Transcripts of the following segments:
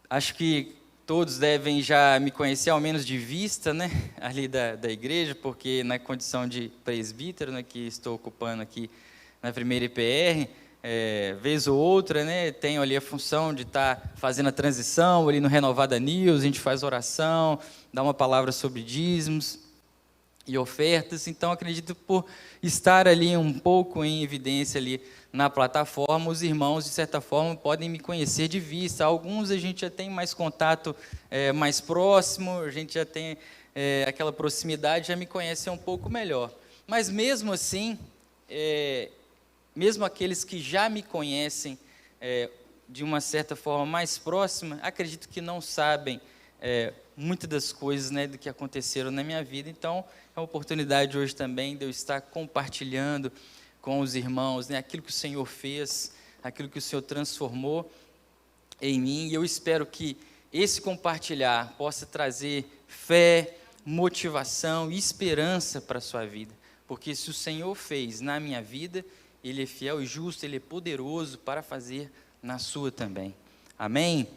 Acho que todos devem já me conhecer, ao menos de vista, né, ali da igreja, porque na condição de presbítero, né, que estou ocupando aqui na primeira IPR, vez ou outra, né, tenho ali a função de estar fazendo a transição ali no Renovada News, a gente faz oração, dá uma palavra sobre dízimos e ofertas, então acredito por estar ali um pouco em evidência ali na plataforma, os irmãos de certa forma podem me conhecer de vista, alguns a gente já tem mais contato mais próximo, a gente já tem aquela proximidade, já me conhecem um pouco melhor, mas mesmo assim, mesmo aqueles que já me conhecem de uma certa forma mais próxima, acredito que não sabem muitas das coisas, né, do que aconteceram na minha vida. Então, é uma oportunidade hoje também de eu estar compartilhando com os irmãos, né, aquilo que o Senhor fez, aquilo que o Senhor transformou em mim. E eu espero que esse compartilhar possa trazer fé, motivação e esperança para a sua vida. Porque se o Senhor fez na minha vida, Ele é fiel e justo, Ele é poderoso para fazer na sua também. Amém?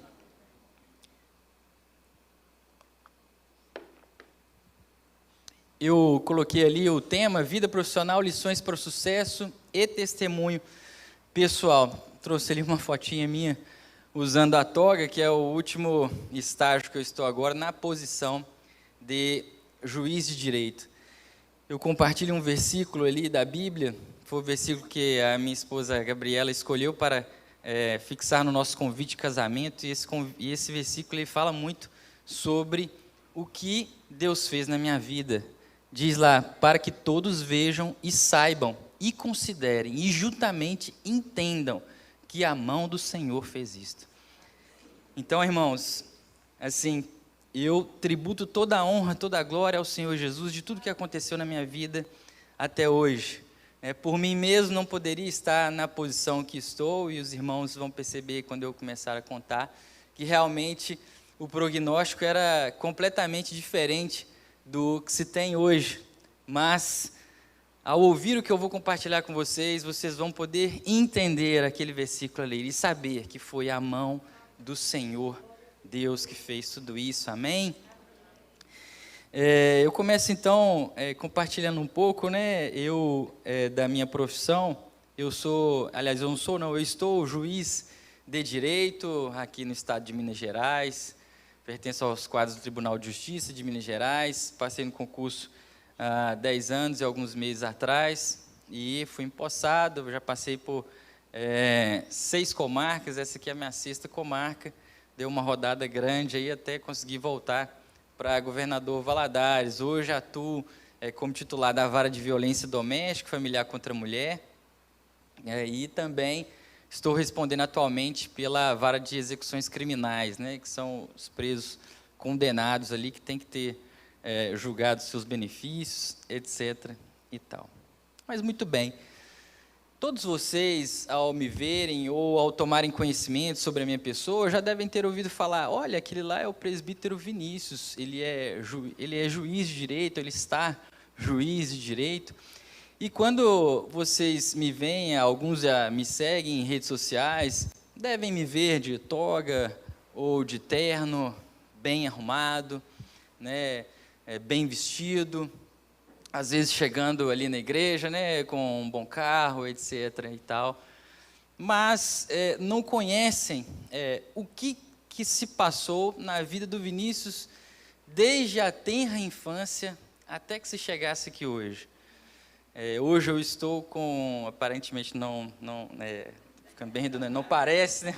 Eu coloquei ali o tema, vida profissional, lições para o sucesso e testemunho pessoal. Trouxe ali uma fotinha minha, usando a toga, que é o último estágio que eu estou agora, na posição de juiz de direito. Eu compartilho um versículo ali da Bíblia, foi o versículo que a minha esposa Gabriela escolheu para fixar no nosso convite de casamento, e esse versículo ele fala muito sobre o que Deus fez na minha vida. Diz lá, para que todos vejam e saibam, e considerem, e juntamente entendam que a mão do Senhor fez isto. Então, irmãos, assim, eu tributo toda a honra, toda a glória ao Senhor Jesus, de tudo que aconteceu na minha vida até hoje. Por mim mesmo não poderia estar na posição que estou, e os irmãos vão perceber quando eu começar a contar, que realmente o prognóstico era completamente diferente do que se tem hoje, mas ao ouvir o que eu vou compartilhar com vocês, vocês vão poder entender aquele versículo ali e saber que foi a mão do Senhor Deus que fez tudo isso, amém? Eu começo então compartilhando um pouco, né, da minha profissão, eu estou juiz de direito aqui no estado de Minas Gerais, pertenço aos quadros do Tribunal de Justiça de Minas Gerais, passei no concurso há 10 anos e alguns meses atrás, e fui empossado, já passei por 6 comarcas, essa aqui é a minha 6ª comarca, deu uma rodada grande aí até conseguir voltar para governador Valadares. Hoje atuo como titular da Vara de Violência Doméstica Familiar contra a Mulher, e também estou respondendo atualmente pela Vara de Execuções Criminais, né, que são os presos condenados ali, que tem que ter julgado seus benefícios, etc. e tal. Mas muito bem, todos vocês, ao me verem ou ao tomarem conhecimento sobre a minha pessoa, já devem ter ouvido falar, olha, aquele lá é o presbítero Vinícius, ele é juiz de direito, ele está juiz de direito. E quando vocês me veem, alguns já me seguem em redes sociais, devem me ver de toga ou de terno, bem arrumado, né, bem vestido, às vezes chegando ali na igreja, né, com um bom carro, etc. e tal, mas não conhecem o que se passou na vida do Vinícius desde a tenra infância até que se chegasse aqui hoje. Hoje eu estou com, aparentemente ficando bem redundante, não parece, né?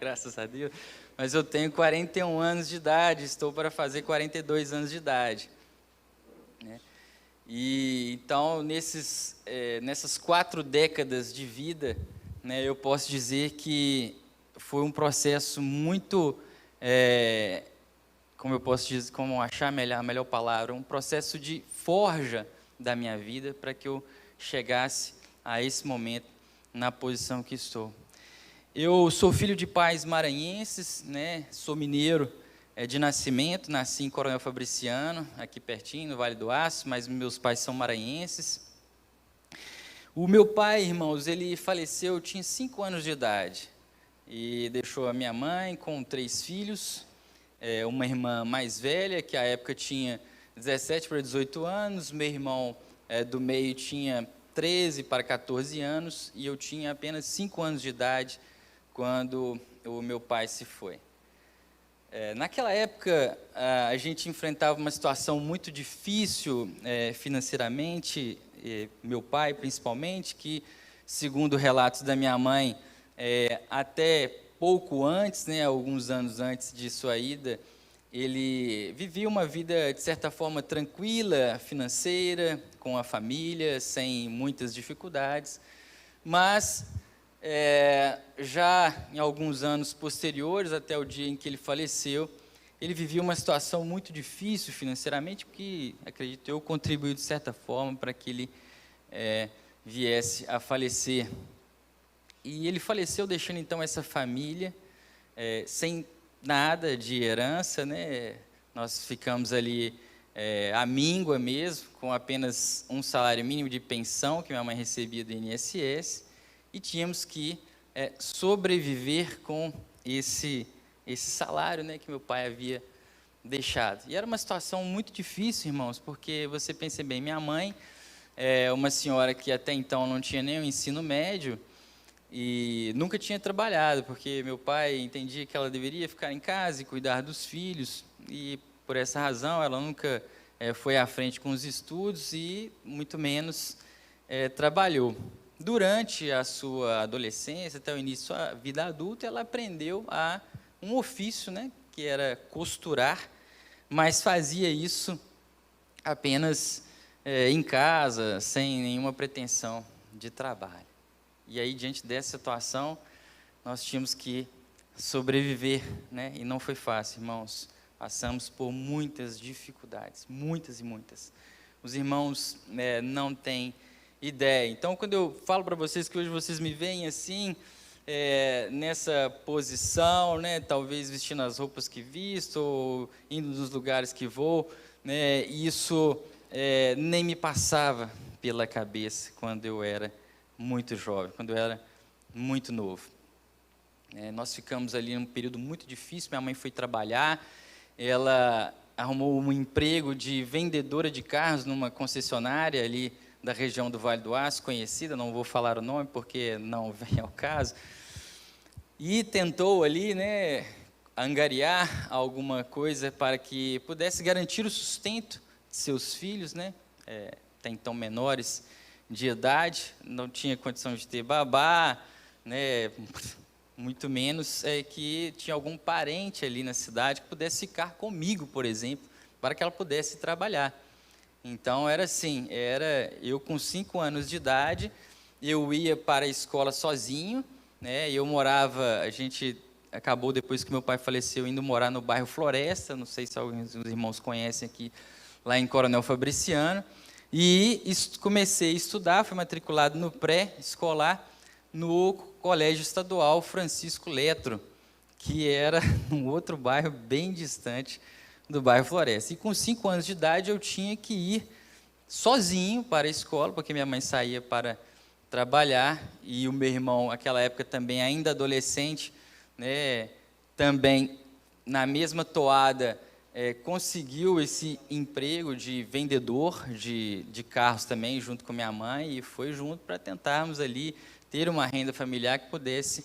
Graças a Deus, mas eu tenho 41 anos de idade, estou para fazer 42 anos de idade, né? E então, nessas 4 décadas de vida, né, eu posso dizer que foi um processo muito, como achar a melhor palavra, um processo de forja da minha vida para que eu chegasse a esse momento na posição que estou. Eu sou filho de pais maranhenses, né? Sou mineiro de nascimento, nasci em Coronel Fabriciano, aqui pertinho, no Vale do Aço, mas meus pais são maranhenses. O meu pai, irmãos, ele faleceu, eu tinha 5 anos de idade. e deixou a minha mãe com 3 filhos, uma irmã mais velha, que à época tinha 17 para 18 anos, meu irmão do meio tinha 13 para 14 anos, e eu tinha apenas 5 anos de idade quando o meu pai se foi. Naquela época, a gente enfrentava uma situação muito difícil financeiramente, meu pai principalmente, que, segundo relatos da minha mãe, até pouco antes, né, alguns anos antes de sua ida, ele vivia uma vida, de certa forma, tranquila, financeira, com a família, sem muitas dificuldades, mas já em alguns anos posteriores, até o dia em que ele faleceu, ele vivia uma situação muito difícil financeiramente, que, acredito eu, contribuiu de certa forma para que ele viesse a falecer. E ele faleceu deixando então essa família sem nada de herança, né? Nós ficamos ali à míngua mesmo, com apenas um salário mínimo de pensão que minha mãe recebia do INSS, e tínhamos que sobreviver com esse salário, né, que meu pai havia deixado. E era uma situação muito difícil, irmãos, porque você pensa bem, minha mãe é uma senhora que até então não tinha nem o ensino médio e nunca tinha trabalhado, porque meu pai entendia que ela deveria ficar em casa e cuidar dos filhos, e por essa razão ela nunca foi à frente com os estudos e muito menos trabalhou. Durante a sua adolescência, até o início da vida adulta, ela aprendeu um ofício, né, que era costurar, mas fazia isso apenas em casa, sem nenhuma pretensão de trabalho. E aí, diante dessa situação, nós tínhamos que sobreviver, né, e não foi fácil, irmãos. Passamos por muitas dificuldades, muitas e muitas. Os irmãos não têm ideia. Então, quando eu falo para vocês que hoje vocês me veem assim, nessa posição, né, talvez vestindo as roupas que visto, ou indo nos lugares que vou, né, isso nem me passava pela cabeça quando eu era muito jovem, quando eu era muito novo. Nós ficamos ali num período muito difícil, minha mãe foi trabalhar, ela arrumou um emprego de vendedora de carros numa concessionária ali da região do Vale do Aço, conhecida, não vou falar o nome porque não vem ao caso, e tentou ali, né, angariar alguma coisa para que pudesse garantir o sustento de seus filhos, né, até então menores de idade, não tinha condição de ter babá, né, muito menos que tinha algum parente ali na cidade que pudesse ficar comigo, por exemplo, para que ela pudesse trabalhar. Então, era assim, eu com 5 anos de idade, eu ia para a escola sozinho, né, a gente acabou, depois que meu pai faleceu, indo morar no bairro Floresta, não sei se alguns dos irmãos conhecem aqui, lá em Coronel Fabriciano, e comecei a estudar, fui matriculado no pré-escolar, no Colégio Estadual Francisco Letro, que era num outro bairro bem distante do bairro Floresta. E com 5 anos de idade eu tinha que ir sozinho para a escola, porque minha mãe saía para trabalhar, e o meu irmão, naquela época também ainda adolescente, né, também na mesma toada, conseguiu esse emprego de vendedor de carros também, junto com minha mãe, e foi junto para tentarmos ali ter uma renda familiar que pudesse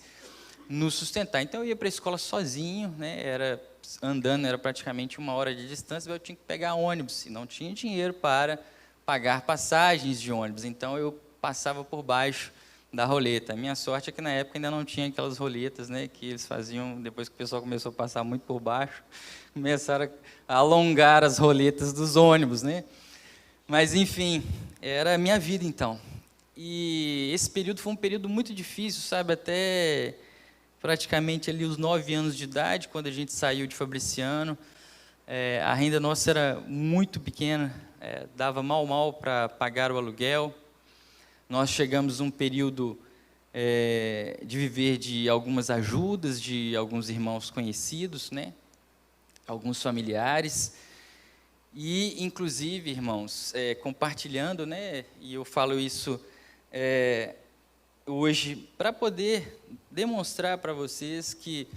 nos sustentar. Então eu ia para a escola sozinho, né, andando, era praticamente 1 hora de distância, eu tinha que pegar ônibus, e não tinha dinheiro para pagar passagens de ônibus, então eu passava por baixo da roleta. A minha sorte é que na época ainda não tinha aquelas roletas, né, que eles faziam, depois que o pessoal começou a passar muito por baixo, começaram a alongar as roletas dos ônibus, né? Mas, enfim, era a minha vida então. E esse período foi um período muito difícil, sabe, até praticamente ali os 9 anos de idade, quando a gente saiu de Fabriciano, a renda nossa era muito pequena, dava mal para pagar o aluguel. Nós chegamos um período de viver de algumas ajudas de alguns irmãos conhecidos, né, alguns familiares, e inclusive, irmãos, compartilhando, né, e eu falo isso, hoje para poder demonstrar para vocês que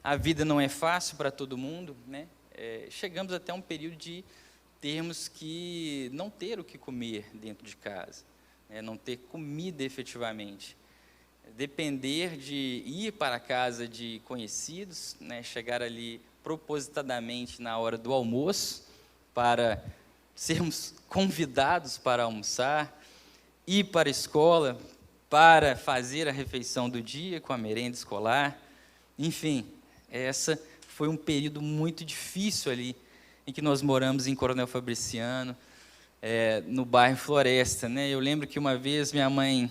a vida não é fácil para todo mundo, né? Chegamos até um período de termos que não ter o que comer dentro de casa, né? Não ter comida efetivamente. Depender de ir para a casa de conhecidos, né? Chegar ali propositadamente na hora do almoço, para sermos convidados para almoçar, ir para a escola, para fazer a refeição do dia com a merenda escolar. Enfim, essa foi um período muito difícil ali, em que nós moramos em Coronel Fabriciano, no bairro Floresta, né? Eu lembro que uma vez minha mãe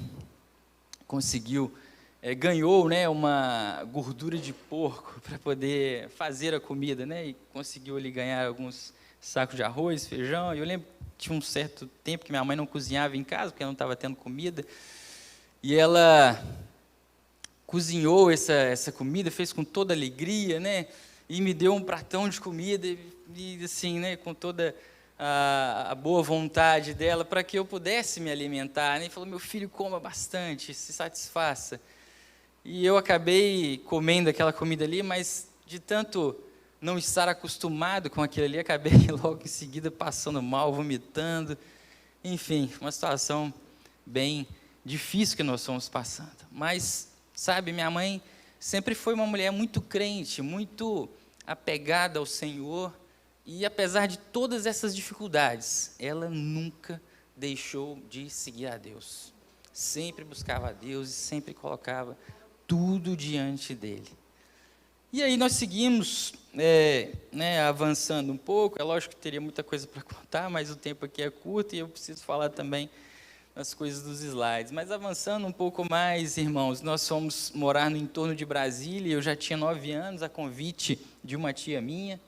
ganhou, né, uma gordura de porco para poder fazer a comida, né? E conseguiu ali ganhar alguns sacos de arroz, feijão. E eu lembro que tinha um certo tempo que minha mãe não cozinhava em casa, porque não estava tendo comida. E ela cozinhou essa comida, fez com toda alegria, né? E me deu um pratão de comida, e assim, né, com toda a boa vontade dela, para que eu pudesse me alimentar, né? E falou: meu filho, coma bastante, se satisfaça. E eu acabei comendo aquela comida ali, mas de tanto não estar acostumado com aquilo ali, acabei logo em seguida passando mal, vomitando. Enfim, uma situação bem difícil que nós estamos passando. Mas, sabe, minha mãe sempre foi uma mulher muito crente, muito apegada ao Senhor, e apesar de todas essas dificuldades, ela nunca deixou de seguir a Deus. Sempre buscava a Deus e sempre colocava tudo diante dele. E aí nós seguimos avançando um pouco. É lógico que teria muita coisa para contar, mas o tempo aqui é curto e eu preciso falar também das coisas dos slides. Mas avançando um pouco mais, irmãos, nós fomos morar no entorno de Brasília. Eu já tinha 9 anos, a convite de uma tia minha.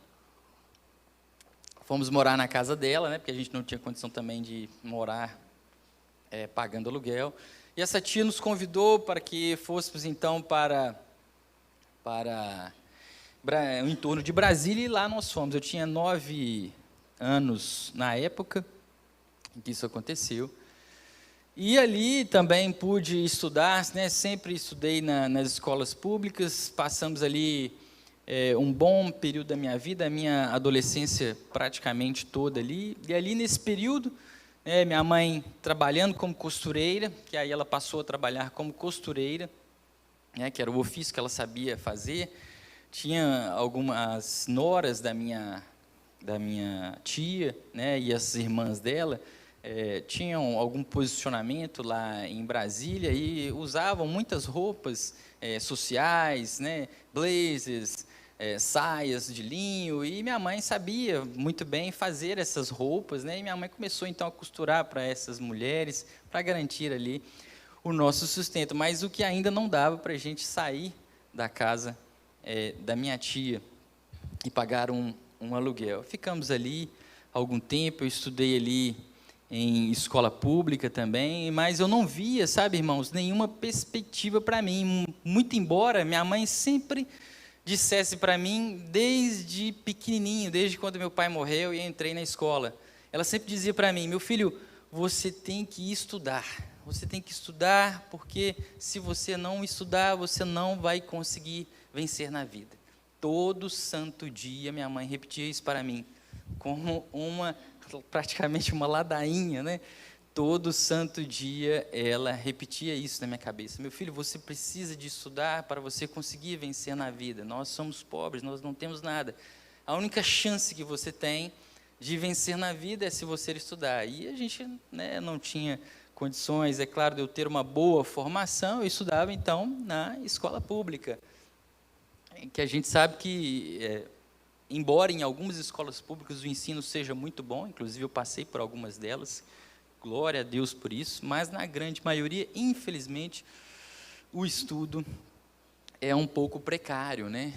Fomos morar na casa dela, né, porque a gente não tinha condição também de morar pagando aluguel. E essa tia nos convidou para que fôssemos, então, para o entorno de Brasília, e lá nós fomos. Eu tinha 9 anos na época em que isso aconteceu. E ali também pude estudar, né? Sempre estudei nas escolas públicas. Passamos ali um bom período da minha vida, a minha adolescência praticamente toda ali. E ali nesse período, minha mãe trabalhando como costureira, que aí ela passou a trabalhar como costureira, né, que era o ofício que ela sabia fazer. Tinha algumas noras da minha tia, né, e as irmãs dela tinham algum posicionamento lá em Brasília e usavam muitas roupas sociais, né, blazers, saias de linho, e minha mãe sabia muito bem fazer essas roupas, né, e minha mãe começou então a costurar para essas mulheres, para garantir ali o nosso sustento. Mas o que ainda não dava para a gente sair da casa da minha tia e pagar um aluguel. Ficamos ali algum tempo, eu estudei ali em escola pública também, mas eu não via, sabe, irmãos, nenhuma perspectiva para mim, muito embora minha mãe sempre dissesse para mim, desde pequenininho, desde quando meu pai morreu e eu entrei na escola, ela sempre dizia para mim: meu filho, você tem que estudar, porque se você não estudar, você não vai conseguir vencer na vida. Todo santo dia minha mãe repetia isso para mim, como praticamente uma ladainha, né? Todo santo dia ela repetia isso na minha cabeça: meu filho, você precisa de estudar para você conseguir vencer na vida. Nós somos pobres, nós não temos nada. A única chance que você tem de vencer na vida é se você estudar. E a gente, né, não tinha condições, é claro, de eu ter uma boa formação. Eu estudava então na escola pública, que a gente sabe que embora em algumas escolas públicas o ensino seja muito bom, inclusive eu passei por algumas delas, glória a Deus por isso, mas na grande maioria, infelizmente, o estudo é um pouco precário, né?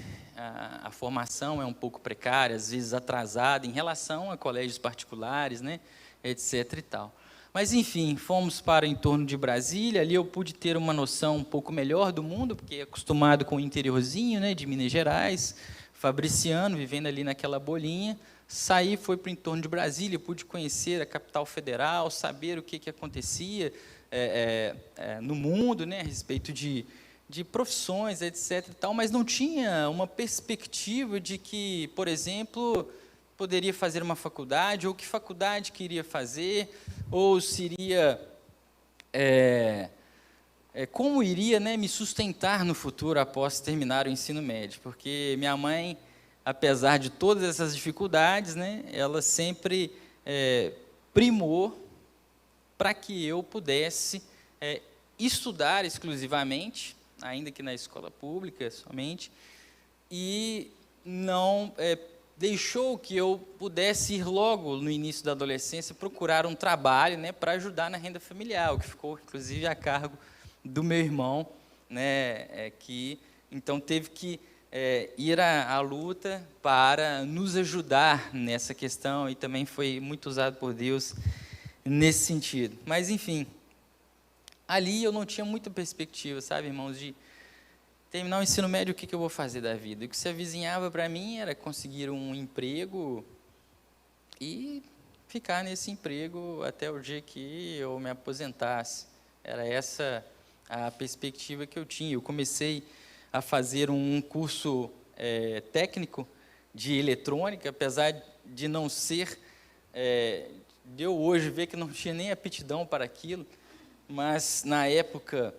A formação é um pouco precária, às vezes atrasada em relação a colégios particulares, né? Etc. e tal. Mas, enfim, fomos para o entorno de Brasília. Ali eu pude ter uma noção um pouco melhor do mundo, porque acostumado com o interiorzinho, né, de Minas Gerais, Fabriciano, vivendo ali naquela bolinha. Saí, fui para o entorno de Brasília, pude conhecer a capital federal, saber o que acontecia, no mundo, né, a respeito de profissões, etc. e tal, mas não tinha uma perspectiva de que, por exemplo, poderia fazer uma faculdade, ou que faculdade queria fazer, ou se iria, como iria, né, me sustentar no futuro após terminar o ensino médio, porque minha mãe, apesar de todas essas dificuldades, né, ela sempre primou para que eu pudesse estudar exclusivamente, ainda que na escola pública somente, e não deixou que eu pudesse ir logo no início da adolescência procurar um trabalho, né, para ajudar na renda familiar, o que ficou inclusive a cargo do meu irmão, né, que então teve que ir à luta para nos ajudar nessa questão, e também foi muito usado por Deus nesse sentido. Mas, enfim, ali eu não tinha muita perspectiva, sabe, irmãos, de terminar o ensino médio, o que eu vou fazer da vida? O que se avizinhava para mim era conseguir um emprego e ficar nesse emprego até o dia que eu me aposentasse. Era essa a perspectiva que eu tinha. Eu comecei a fazer um curso técnico de eletrônica, apesar de não ser, de eu hoje ver que não tinha nem aptidão para aquilo, mas na época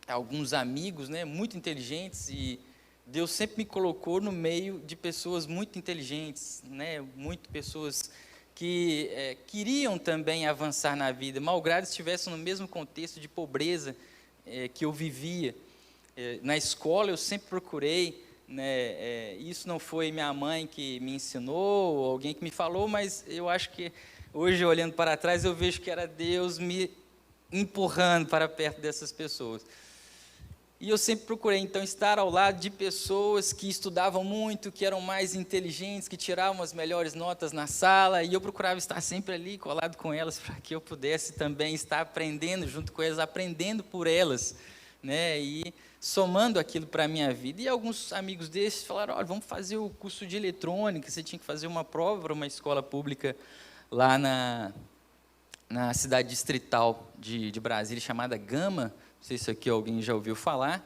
alguns amigos, né, muito inteligentes, e Deus sempre me colocou no meio de pessoas muito inteligentes, né, muito pessoas que queriam também avançar na vida, malgrado estivessem no mesmo contexto de pobreza que eu vivia. Na escola eu sempre procurei, né, isso não foi minha mãe que me ensinou, ou alguém que me falou, mas eu acho que hoje, olhando para trás, eu vejo que era Deus me empurrando para perto dessas pessoas. E eu sempre procurei, então, estar ao lado de pessoas que estudavam muito, que eram mais inteligentes, que tiravam as melhores notas na sala, e eu procurava estar sempre ali, colado com elas, para que eu pudesse também estar aprendendo junto com elas, aprendendo por elas, né, e somando aquilo para a minha vida. E alguns amigos desses falaram: olha, vamos fazer o curso de eletrônica, você tinha que fazer uma prova para uma escola pública lá na cidade distrital de Brasília, chamada Gama. Não sei se aqui alguém já ouviu falar,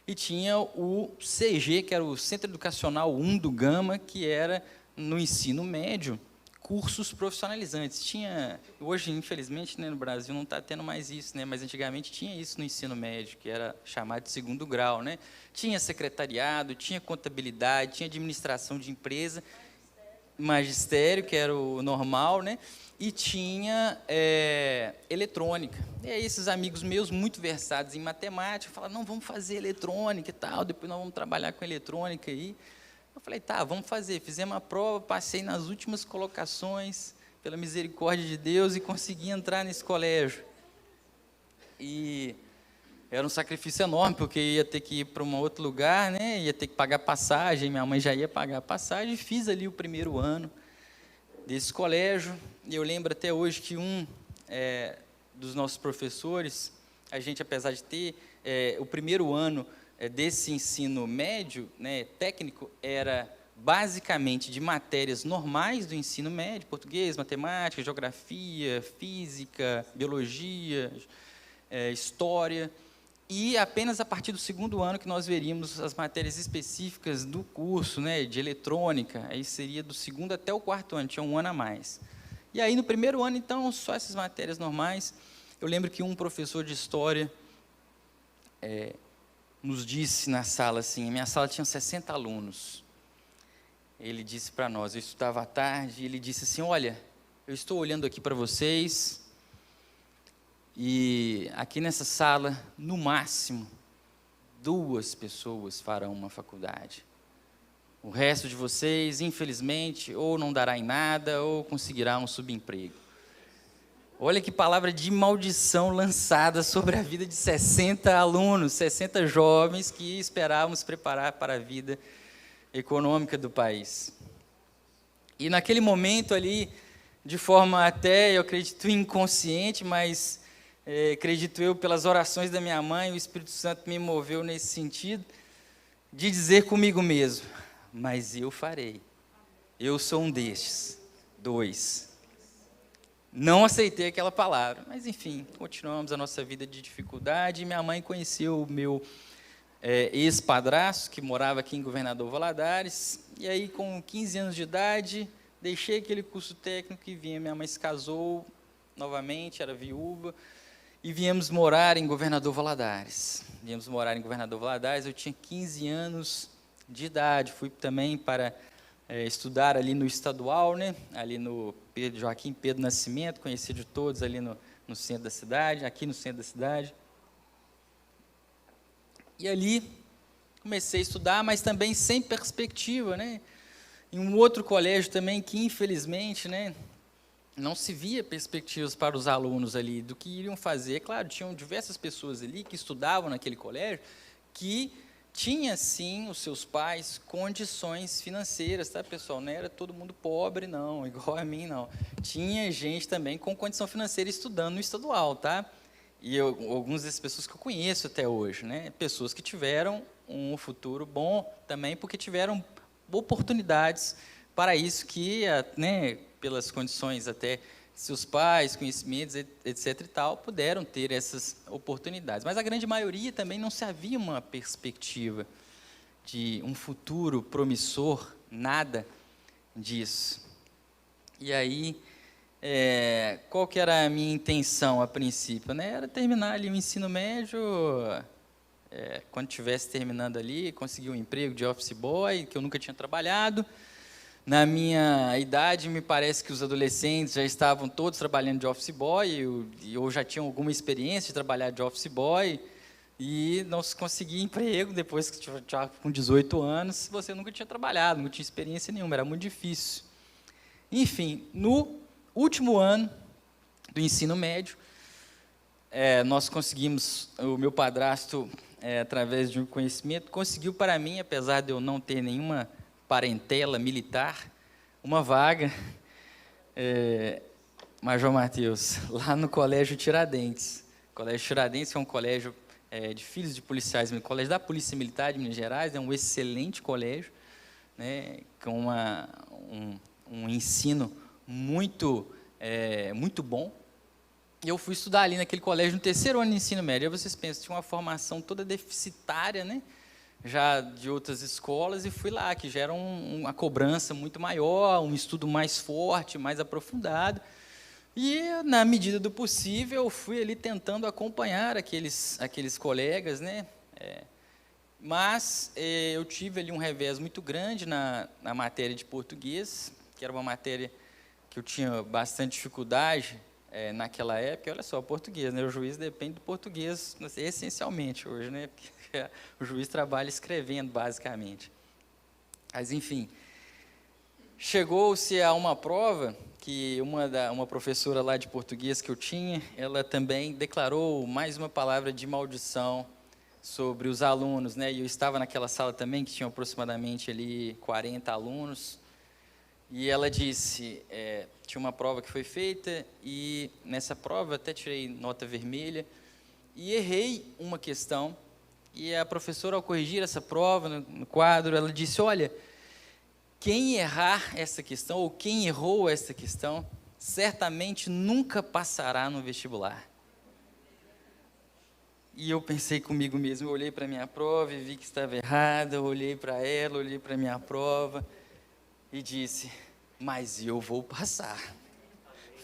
e tinha o CG, que era o Centro Educacional 1 do Gama, que era, no ensino médio, cursos profissionalizantes. Tinha, hoje, infelizmente, né, no Brasil não está tendo mais isso, né, mas antigamente tinha isso no ensino médio, que era chamado de segundo grau, né? Tinha secretariado, tinha contabilidade, tinha administração de empresa, magistério, que era o normal, né? E tinha eletrônica. E aí esses amigos meus, muito versados em matemática, falaram: não, vamos fazer eletrônica e tal, depois nós vamos trabalhar com eletrônica aí. Eu falei: tá, vamos fazer. Fizemos a prova, passei nas últimas colocações, pela misericórdia de Deus, e consegui entrar nesse colégio. E era um sacrifício enorme, porque ia ter que ir para um outro lugar, né? Ia ter que pagar passagem, minha mãe já ia pagar a passagem, e fiz ali o primeiro ano desse colégio. E eu lembro até hoje que um dos nossos professores, a gente, apesar de ter o primeiro ano desse ensino médio, né, técnico, era basicamente de matérias normais do ensino médio: português, matemática, geografia, física, biologia, história, e apenas a partir do segundo ano que nós veríamos as matérias específicas do curso, né, de eletrônica. Aí seria do segundo até o quarto ano, tinha um ano a mais. E aí, no primeiro ano, então, só essas matérias normais. Eu lembro que um professor de história nos disse na sala, assim, a minha sala tinha 60 alunos. Ele disse para nós, eu estudava à tarde, ele disse assim: olha, eu estou olhando aqui para vocês, e aqui nessa sala, no máximo, 2 pessoas farão uma faculdade. O resto de vocês, infelizmente, ou não dará em nada, ou conseguirá um subemprego. Olha que palavra de maldição lançada sobre a vida de 60 alunos, 60 jovens que esperavam se preparar para a vida econômica do país. E naquele momento ali, de forma até, eu acredito, inconsciente, mas acredito eu, pelas orações da minha mãe, o Espírito Santo me moveu nesse sentido, de dizer comigo mesmo: mas eu farei, eu sou um destes, 2. não aceitei aquela palavra. Mas, enfim, continuamos a nossa vida de dificuldade. Minha mãe conheceu o meu ex-padrasto, que morava aqui em Governador Valadares. E aí, com 15 anos de idade, deixei aquele curso técnico e vinha. Minha mãe se casou novamente, era viúva, e viemos morar em Governador Valadares. Eu tinha 15 anos de idade. Fui também para estudar ali no estadual, né? Ali no Joaquim Pedro Nascimento, conhecido de todos ali no centro da cidade, aqui no centro da cidade. E ali comecei a estudar, mas também sem perspectiva, né? Em um outro colégio também que, infelizmente, né, não se via perspectivas para os alunos ali do que iriam fazer. Claro, tinham diversas pessoas ali que estudavam naquele colégio que tinha, sim, os seus pais condições financeiras, tá, pessoal? Não era todo mundo pobre, não, igual a mim, não. Tinha gente também com condição financeira estudando no estadual, tá? E algumas dessas pessoas que eu conheço até hoje, né? Pessoas que tiveram um futuro bom também, porque tiveram oportunidades para isso que, né, pelas condições até seus pais, conhecimentos, etc. e tal, puderam ter essas oportunidades. Mas a grande maioria também não se havia uma perspectiva de um futuro promissor, nada disso. E aí, qual que era a minha intenção a princípio, né? Era terminar ali o ensino médio, quando estivesse terminando ali, conseguir um emprego de office boy, que eu nunca tinha trabalhado. Na minha idade, me parece que os adolescentes já estavam todos trabalhando de office boy, ou já tinham alguma experiência de trabalhar de office boy, e não se conseguia emprego depois que já com 18 anos, se você nunca tinha trabalhado, não tinha experiência nenhuma, era muito difícil. Enfim, no último ano do ensino médio, nós conseguimos, o meu padrasto, através de um conhecimento, conseguiu para mim, apesar de eu não ter nenhuma parentela militar, uma vaga, Major Mateus, lá no Colégio Tiradentes. O Colégio Tiradentes é um colégio de filhos de policiais, um colégio da Polícia Militar de Minas Gerais, é um excelente colégio, né, com um ensino muito bom. E eu fui estudar ali naquele colégio no terceiro ano de ensino médio. Aí vocês pensam, tinha uma formação toda deficitária, né, já de outras escolas, e fui lá, que já era uma cobrança muito maior, um estudo mais forte, mais aprofundado. E, na medida do possível, eu fui ali tentando acompanhar aqueles colegas, né? Mas eu tive ali um revés muito grande na matéria de português, que era uma matéria que eu tinha bastante dificuldade naquela época. Olha só, português, né? O juiz depende do português essencialmente hoje, né? Porque o juiz trabalha escrevendo, basicamente. Mas, enfim, chegou-se a uma prova que uma professora lá de português que eu tinha, ela também declarou mais uma palavra de maldição sobre os alunos, né? E eu estava naquela sala também, que tinha aproximadamente ali 40 alunos, e ela disse, tinha uma prova que foi feita, e nessa prova até tirei nota vermelha, e errei uma questão, e a professora, ao corrigir essa prova no quadro, ela disse, olha, quem errar essa questão, ou quem errou essa questão, certamente nunca passará no vestibular. E eu pensei comigo mesmo, eu olhei para a minha prova e vi que estava errada, eu olhei para ela, olhei para a minha prova, e disse, mas eu vou passar.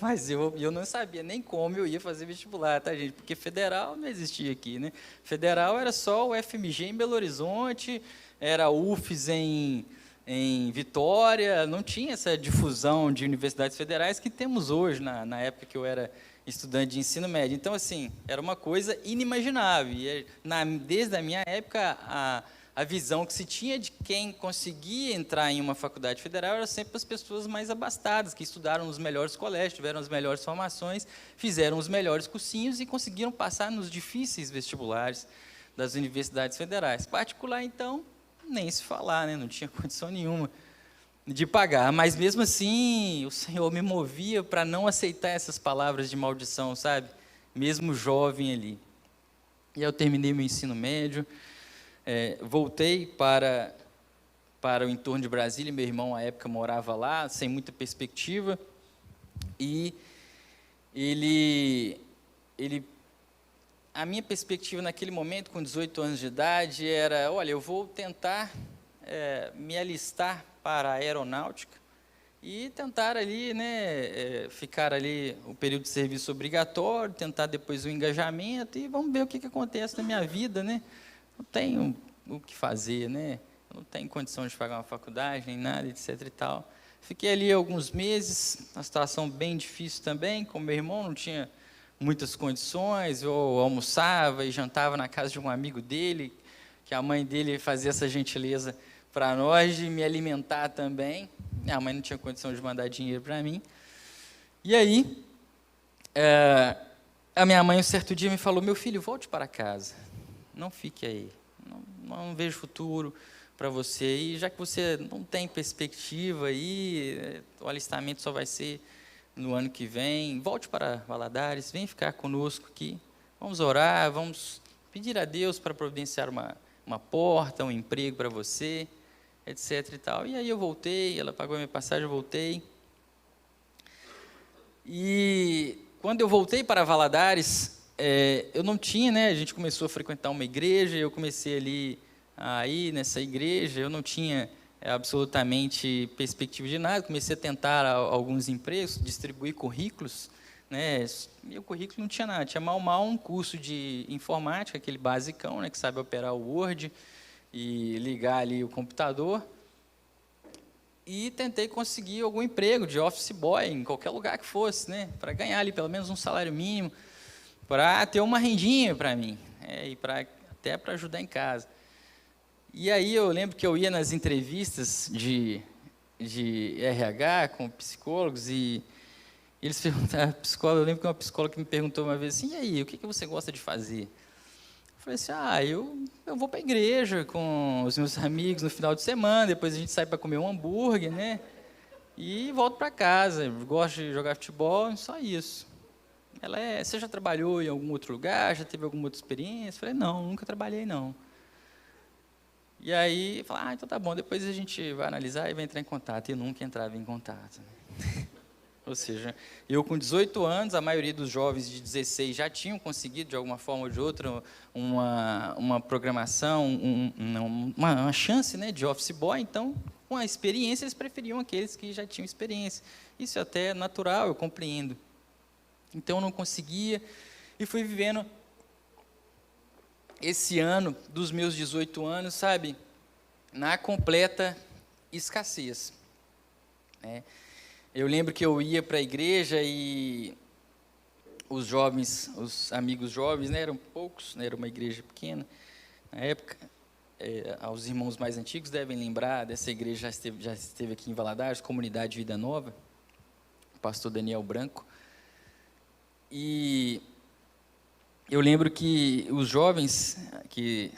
Mas eu não sabia nem como eu ia fazer vestibular, tá, gente? Porque federal não existia aqui, né? Federal era só o FMG em Belo Horizonte, era o UFES em Vitória, não tinha essa difusão de universidades federais que temos hoje, na época que eu era estudante de ensino médio. Então, assim, era uma coisa inimaginável. E, desde a minha época, a visão que se tinha de quem conseguia entrar em uma faculdade federal era sempre as pessoas mais abastadas, que estudaram nos melhores colégios, tiveram as melhores formações, fizeram os melhores cursinhos e conseguiram passar nos difíceis vestibulares das universidades federais. Particular, então, nem se falar, né? Não tinha condição nenhuma de pagar. Mas, mesmo assim, o Senhor me movia para não aceitar essas palavras de maldição, sabe? Mesmo jovem ali. E aí eu terminei meu ensino médio, voltei para o entorno de Brasília, meu irmão, à época, morava lá, sem muita perspectiva, e ele, ele, a minha perspectiva naquele momento, com 18 anos de idade, era, olha, eu vou tentar me alistar para a aeronáutica e tentar ali, né, ficar ali o período de serviço obrigatório, tentar depois o engajamento e vamos ver o que acontece na minha vida, né? Não tenho o que fazer, né? Eu não tenho condição de pagar uma faculdade, nem nada, etc e tal. Fiquei ali alguns meses, uma situação bem difícil também, com meu irmão, não tinha muitas condições, eu almoçava e jantava na casa de um amigo dele, que a mãe dele fazia essa gentileza para nós de me alimentar também. Minha mãe não tinha condição de mandar dinheiro para mim. E aí, a minha mãe, um certo dia, me falou, meu filho, volte para casa, não fique aí, não vejo futuro para você, e já que você não tem perspectiva aí, o alistamento só vai ser no ano que vem, volte para Valadares, vem ficar conosco aqui, vamos orar, vamos pedir a Deus para providenciar uma porta, um emprego para você, etc e tal. E aí eu voltei, ela pagou a minha passagem, eu voltei. E quando eu voltei para Valadares, eu não tinha, né, a gente começou a frequentar uma igreja, eu comecei ali a ir nessa igreja, eu não tinha absolutamente perspectiva de nada, comecei a tentar alguns empregos, distribuir currículos, né, e o currículo não tinha nada, tinha mal um curso de informática, aquele basicão, né, que sabe operar o Word e ligar ali o computador, e tentei conseguir algum emprego de office boy em qualquer lugar que fosse, né, para ganhar ali pelo menos um salário mínimo, para ter uma rendinha para mim, e até para ajudar em casa. E aí eu lembro que eu ia nas entrevistas de RH com psicólogos e eles perguntavam, eu lembro que uma psicóloga me perguntou uma vez assim, e aí, o que você gosta de fazer? Eu falei assim, eu vou para a igreja com os meus amigos no final de semana, depois a gente sai para comer um hambúrguer, né? E volto para casa, gosto de jogar futebol, só isso. Ela você já trabalhou em algum outro lugar, já teve alguma outra experiência? Eu falei, não, nunca trabalhei não. E aí, falei, então tá bom, depois a gente vai analisar e vai entrar em contato. E eu nunca entrava em contato. Ou seja, eu com 18 anos, a maioria dos jovens de 16 já tinham conseguido, de alguma forma ou de outra, uma programação, uma chance, né, de office boy. Então, com a experiência, eles preferiam aqueles que já tinham experiência. Isso é até natural, eu compreendo. Então, eu não conseguia e fui vivendo esse ano dos meus 18 anos, sabe, na completa escassez, né? Eu lembro que eu ia para a igreja e os jovens, os amigos jovens, né, eram poucos, né, era uma igreja pequena. Na época, os irmãos mais antigos devem lembrar dessa igreja, já esteve aqui em Valadares, Comunidade Vida Nova, o pastor Daniel Branco. E eu lembro que os jovens que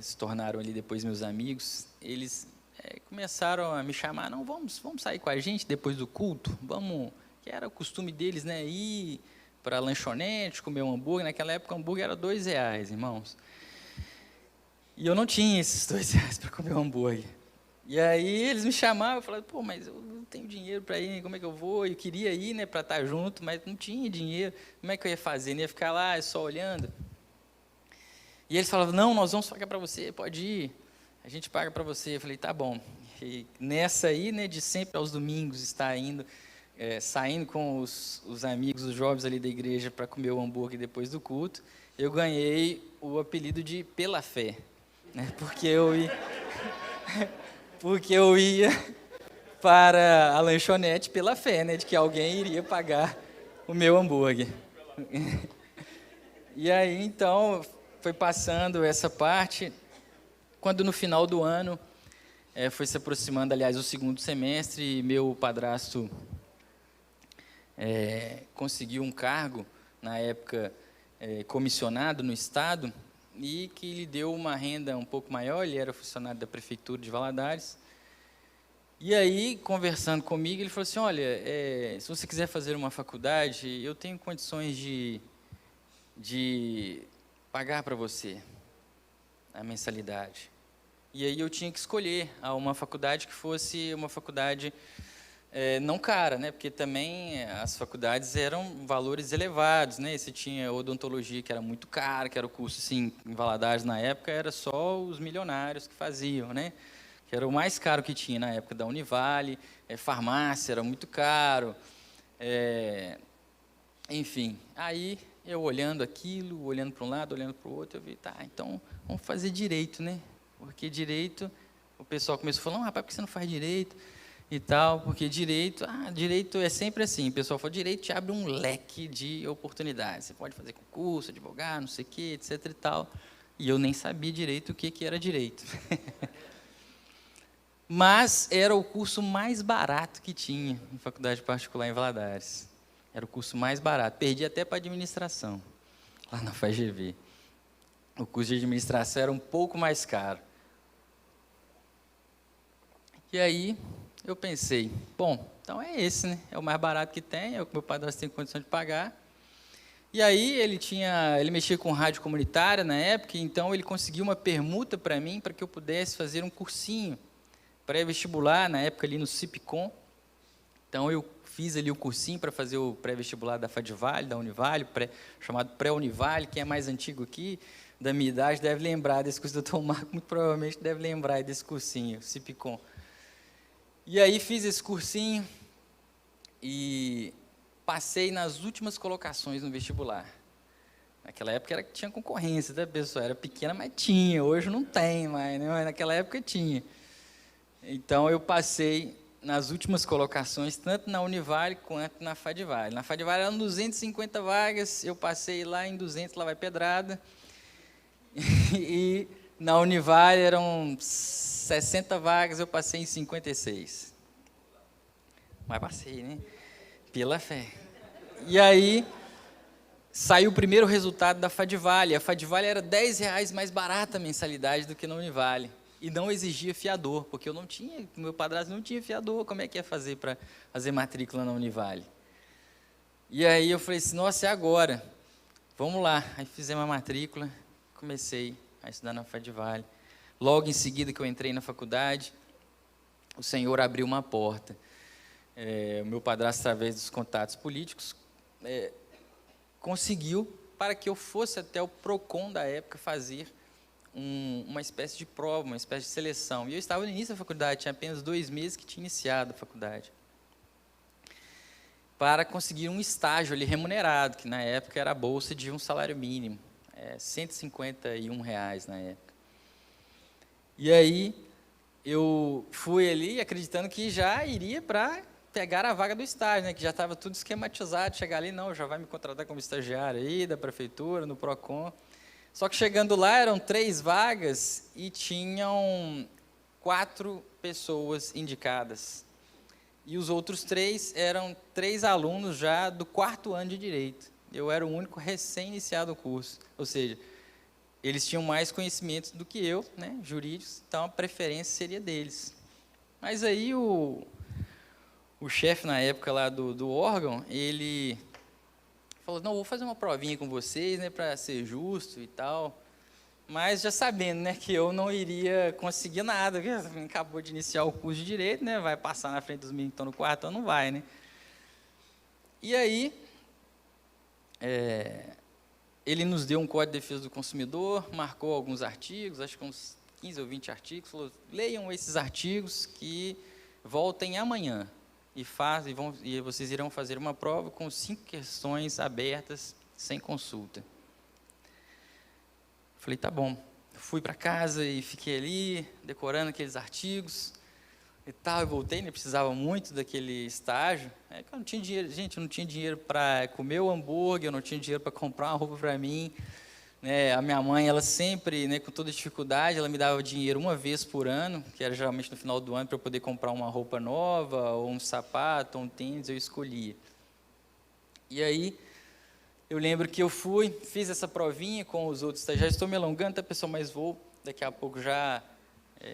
se tornaram ali depois meus amigos, eles começaram a me chamar, não, vamos sair com a gente depois do culto, que era o costume deles, né, ir para a lanchonete, comer um hambúrguer. Naquela época o hambúrguer era R$2, irmãos. E eu não tinha esses R$2 para comer um hambúrguer. E aí eles me chamavam, eu falava, pô, mas eu não tenho dinheiro para ir, como é que eu vou? Eu queria ir, né, para estar junto, mas não tinha dinheiro. Como é que eu ia fazer? Não ia ficar lá só olhando? E eles falavam, não, nós vamos pagar para você, pode ir. A gente paga para você. Eu falei, tá bom. E nessa aí, né, de sempre aos domingos, estar saindo com os amigos, os jovens ali da igreja para comer o hambúrguer depois do culto, eu ganhei o apelido de Pela Fé, né, porque eu ia para a lanchonete pela fé, né, de que alguém iria pagar o meu hambúrguer. E aí, então, foi passando essa parte, quando no final do ano, foi se aproximando, aliás, o segundo semestre, e meu padrasto conseguiu um cargo, na época, comissionado no Estado, e que lhe deu uma renda um pouco maior, ele era funcionário da Prefeitura de Valadares. E aí, conversando comigo, ele falou assim, olha, se você quiser fazer uma faculdade, eu tenho condições de pagar para você a mensalidade. E aí eu tinha que escolher uma faculdade que fosse uma faculdade não cara, né? Porque também as faculdades eram valores elevados, né? Você tinha odontologia, que era muito caro, que era o curso, assim, em Valadares na época, era só os milionários que faziam, né? Que era o mais caro que tinha na época da Univale. Farmácia era muito caro. Enfim, aí eu olhando aquilo, olhando para um lado, olhando para o outro, eu vi, tá, então vamos fazer direito, né? Porque direito, o pessoal começou a falar, rapaz, por que você não faz direito? E tal, porque direito é sempre assim, o pessoal fala, direito te abre um leque de oportunidades, você pode fazer concurso, advogar, não sei o quê, etc e tal, e eu nem sabia direito o que era direito. Mas era o curso mais barato que tinha em faculdade particular em Valadares, era o curso mais barato, perdi até para administração, lá na FGV, o curso de administração era um pouco mais caro. E aí, eu pensei, bom, então é esse, né? É o mais barato que tem, é o que meu padrasto tem condição de pagar. E aí ele mexia com rádio comunitária na época, então ele conseguiu uma permuta para mim, para que eu pudesse fazer um cursinho pré-vestibular, na época ali no Cipcom. Então eu fiz ali o cursinho para fazer o pré-vestibular da Fadivale, da Univale, chamado pré-Univale, quem é mais antigo aqui, da minha idade, deve lembrar desse curso, o doutor Marco muito provavelmente deve lembrar desse cursinho, Cipcom. E aí fiz esse cursinho e passei nas últimas colocações no vestibular. Naquela época tinha concorrência, tá, pessoal? Era pequena, mas tinha. Hoje não tem mais, né? Mas naquela época tinha. Então eu passei nas últimas colocações, tanto na Univale quanto na Fadivale. Na Fadivale eram 250 vagas, eu passei lá em 200, lá vai pedrada. E na Univale eram 60 vagas, eu passei em 56. Mas passei, né? Pela fé. E aí, saiu o primeiro resultado da Fadivale. A Fadivale era R$10 mais barata a mensalidade do que na Univale. E não exigia fiador, porque meu padrasto não tinha fiador. Como é que ia fazer para fazer matrícula na Univale? E aí eu falei assim, nossa, é agora. Vamos lá. Aí fizemos a matrícula, comecei a estudar na Fadivale. Logo em seguida que eu entrei na faculdade, o Senhor abriu uma porta. O meu padrasto, através dos contatos políticos, conseguiu para que eu fosse até o PROCON da época fazer uma espécie de prova, uma espécie de seleção. E eu estava no início da faculdade, tinha apenas 2 meses que tinha iniciado a faculdade, para conseguir um estágio ali remunerado, que na época era a bolsa de um salário mínimo, R$151 na época. E aí, eu fui ali acreditando que já iria para pegar a vaga do estágio, né, que já estava tudo esquematizado, chegar ali, não, já vai me contratar como estagiário aí, da prefeitura, no PROCON. Só que chegando lá, eram 3 vagas e tinham 4 pessoas indicadas. E os outros 3 eram 3 alunos já do 4º ano de Direito. Eu era o único recém-iniciado no curso, ou seja, eles tinham mais conhecimentos do que eu, né, jurídicos, então a preferência seria deles. Mas aí o chefe na época lá do órgão, ele falou, não, vou fazer uma provinha com vocês, né, para ser justo e tal, mas já sabendo, né, que eu não iria conseguir nada, porque acabou de iniciar o curso de Direito, né, vai passar na frente dos meninos que estão no 4º, então não vai, né. E aí, ele nos deu um Código de Defesa do Consumidor, marcou alguns artigos, acho que uns 15 ou 20 artigos, falou, leiam esses artigos que voltem amanhã e vocês irão fazer uma prova com 5 questões abertas, sem consulta. Falei, tá bom. Fui para casa e fiquei ali, decorando aqueles artigos e tal, e voltei, né, precisava muito daquele estágio. Eu não tinha dinheiro, gente, eu não tinha dinheiro para comer o hambúrguer, eu não tinha dinheiro para comprar uma roupa para mim. Né, a minha mãe, ela sempre, né, com toda dificuldade, ela me dava dinheiro uma vez por ano, que era geralmente no final do ano, para eu poder comprar uma roupa nova, ou um sapato, ou um tênis, eu escolhia. E aí, eu lembro que eu fiz essa provinha com os outros estagiários, estou me alongando, tá, pessoal, mas vou daqui a pouco já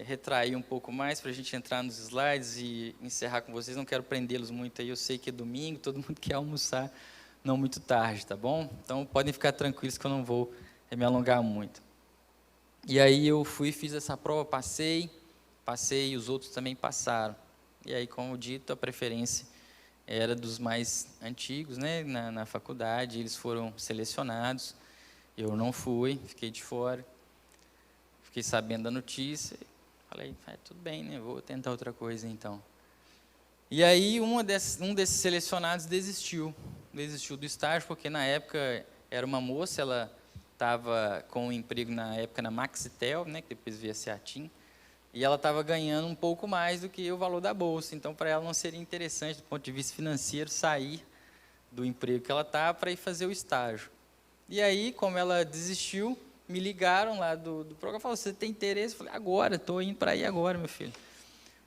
retrair um pouco mais para a gente entrar nos slides e encerrar com vocês. Não quero prendê-los muito aí, eu sei que é domingo, todo mundo quer almoçar não muito tarde, tá bom? Então podem ficar tranquilos que eu não vou me alongar muito. E aí eu fiz essa prova, passei, os outros também passaram. E aí, como dito, a preferência era dos mais antigos, né, na faculdade. Eles foram selecionados. Eu não fui, fiquei de fora. Fiquei sabendo da notícia. Falei, tudo bem, né, vou tentar outra coisa então. E aí, um desses selecionados desistiu do estágio, porque na época era uma moça, ela estava com um emprego na época na Maxitel, né, que depois veio a ser a TIM, e ela estava ganhando um pouco mais do que o valor da bolsa. Então, para ela não seria interessante, do ponto de vista financeiro, sair do emprego que ela estava para ir fazer o estágio. E aí, como ela desistiu, me ligaram lá do programa e falaram, você tem interesse? Eu falei, agora, estou indo para aí agora, meu filho.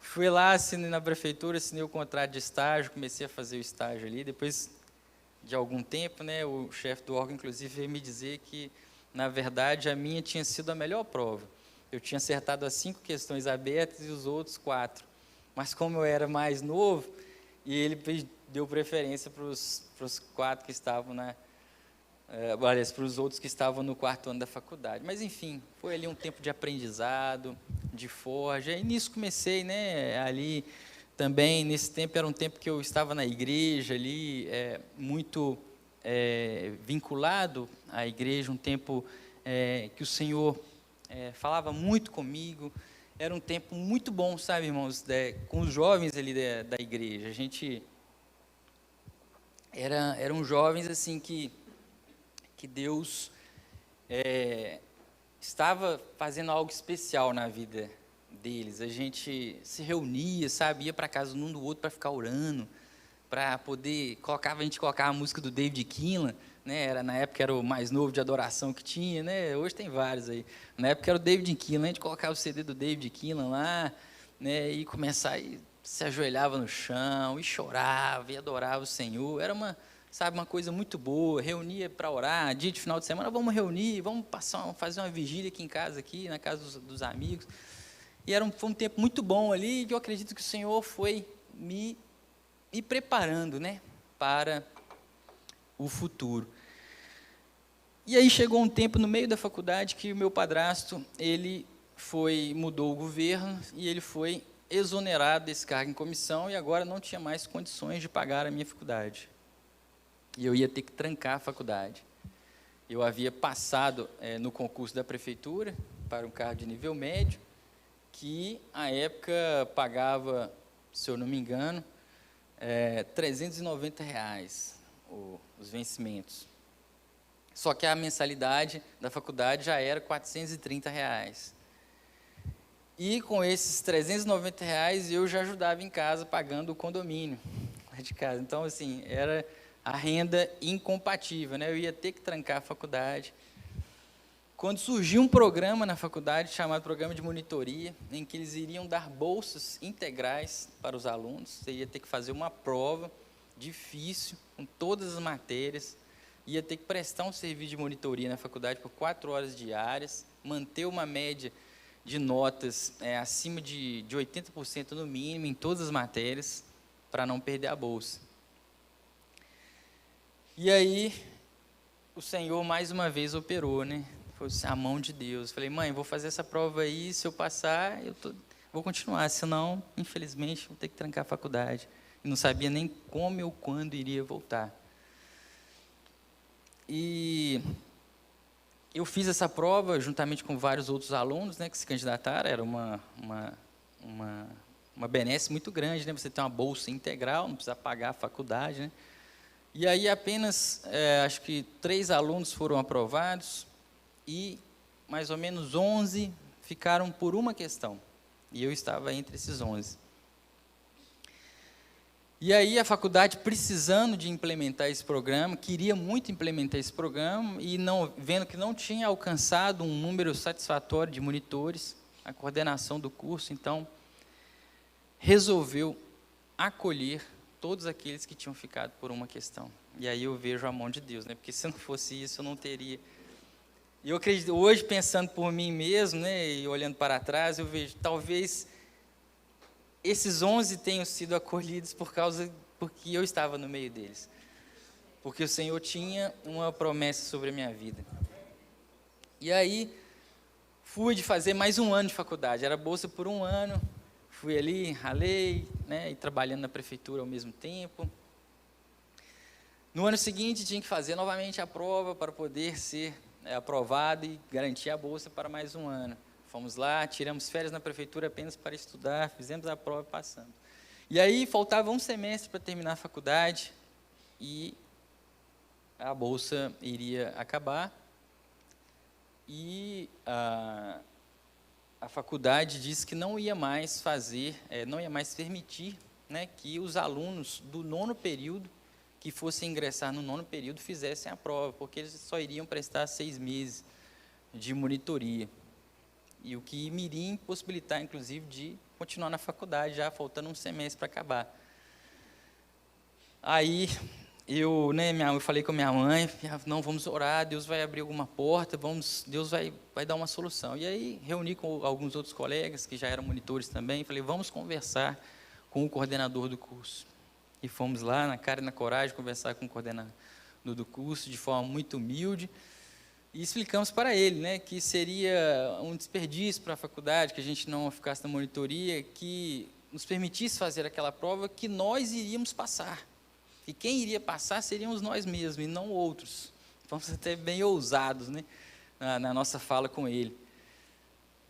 Fui lá, assinei na prefeitura, assinei o contrato de estágio, comecei a fazer o estágio ali. Depois de algum tempo, né, o chefe do órgão, inclusive, veio me dizer que, na verdade, a minha tinha sido a melhor prova. Eu tinha acertado as 5 questões abertas e os outros 4. Mas como eu era mais novo, e ele deu preferência para os 4 que estavam para os outros que estavam no 4º ano da faculdade. Mas, enfim, foi ali um tempo de aprendizado, de forja. E nisso comecei, né, ali também, nesse tempo, era um tempo que eu estava na igreja ali, muito vinculado à igreja, um tempo que o Senhor falava muito comigo. Era um tempo muito bom, sabe, irmãos, com os jovens ali da igreja. A gente eram jovens assim que Deus estava fazendo algo especial na vida deles. A gente se reunia, sabe, ia para casa um do outro para ficar orando, para poder a gente colocava a música do David Keelan, né? Na época era o mais novo de adoração que tinha, né? Hoje tem vários aí. Na época era o David Keelan, a gente colocava o CD do David Keelan lá, né? E começava e se ajoelhava no chão e chorava e adorava o Senhor. Era uma coisa muito boa. Reunia para orar, dia de final de semana, vamos reunir, vamos fazer uma vigília aqui em casa, aqui na casa dos amigos. E foi um tempo muito bom ali, e eu acredito que o Senhor foi me preparando, né, para o futuro. E aí chegou um tempo no meio da faculdade que o meu padrasto, ele mudou o governo e ele foi exonerado desse cargo em comissão e agora não tinha mais condições de pagar a minha faculdade. E eu ia ter que trancar a faculdade. Eu havia passado no concurso da prefeitura para um cargo de nível médio, que à época pagava, se eu não me engano, R$390 os vencimentos. Só que a mensalidade da faculdade já era R$430. E com esses R$390 eu já ajudava em casa pagando o condomínio lá de casa. Então, assim, era a renda incompatível, né? Eu ia ter que trancar a faculdade. Quando surgiu um programa na faculdade chamado Programa de Monitoria, em que eles iriam dar bolsas integrais para os alunos, você ia ter que fazer uma prova difícil, com todas as matérias, ia ter que prestar um serviço de monitoria na faculdade por 4 horas diárias, manter uma média de notas acima de 80% no mínimo em todas as matérias, para não perder a bolsa. E aí, o Senhor mais uma vez operou, né? Foi a mão de Deus. Falei, mãe, vou fazer essa prova aí, se eu passar, vou continuar, senão, infelizmente, vou ter que trancar a faculdade. E não sabia nem como ou quando iria voltar. E eu fiz essa prova juntamente com vários outros alunos, né, que se candidataram. Era uma benesse muito grande, né? Você tem uma bolsa integral, não precisa pagar a faculdade, né? E aí apenas, acho que 3 alunos foram aprovados e mais ou menos 11 ficaram por uma questão. E eu estava entre esses 11. E aí a faculdade, precisando de implementar esse programa, queria muito implementar esse programa e vendo que não tinha alcançado um número satisfatório de monitores, a coordenação do curso, então, resolveu acolher todos aqueles que tinham ficado por uma questão. E aí eu vejo a mão de Deus, né? Porque se não fosse isso, eu não teria. E eu acredito, hoje, pensando por mim mesmo, né, e olhando para trás, eu vejo, talvez esses 11 tenham sido acolhidos porque eu estava no meio deles. Porque o Senhor tinha uma promessa sobre a minha vida. E aí, fui de fazer mais um ano de faculdade. Era bolsa por um ano. fui ali, ralei, né, e trabalhando na prefeitura ao mesmo tempo. No ano seguinte, tinha que fazer novamente a prova para poder ser aprovado e garantir a bolsa para mais um ano. Fomos lá, tiramos férias na prefeitura apenas para estudar, fizemos a prova e passamos. E aí, faltava um semestre para terminar a faculdade e a bolsa iria acabar. E a faculdade disse que não ia mais fazer, não ia mais permitir, né, que os alunos do 9º período, que fossem ingressar no 9º período, fizessem a prova, porque eles só iriam prestar 6 meses de monitoria. E o que me iria impossibilitar, inclusive, de continuar na faculdade, já faltando um semestre para acabar. Aí, eu falei com a minha mãe, não, vamos orar, Deus vai abrir alguma porta, Deus vai dar uma solução. E aí, reuni com alguns outros colegas, que já eram monitores também, falei, vamos conversar com o coordenador do curso. E fomos lá, na cara e na coragem, conversar com o coordenador do curso, de forma muito humilde, e explicamos para ele, né, que seria um desperdício para a faculdade, que a gente não ficasse na monitoria, que nos permitisse fazer aquela prova, que nós iríamos passar. E quem iria passar seríamos nós mesmos, e não outros. Fomos até bem ousados, né, na nossa fala com ele.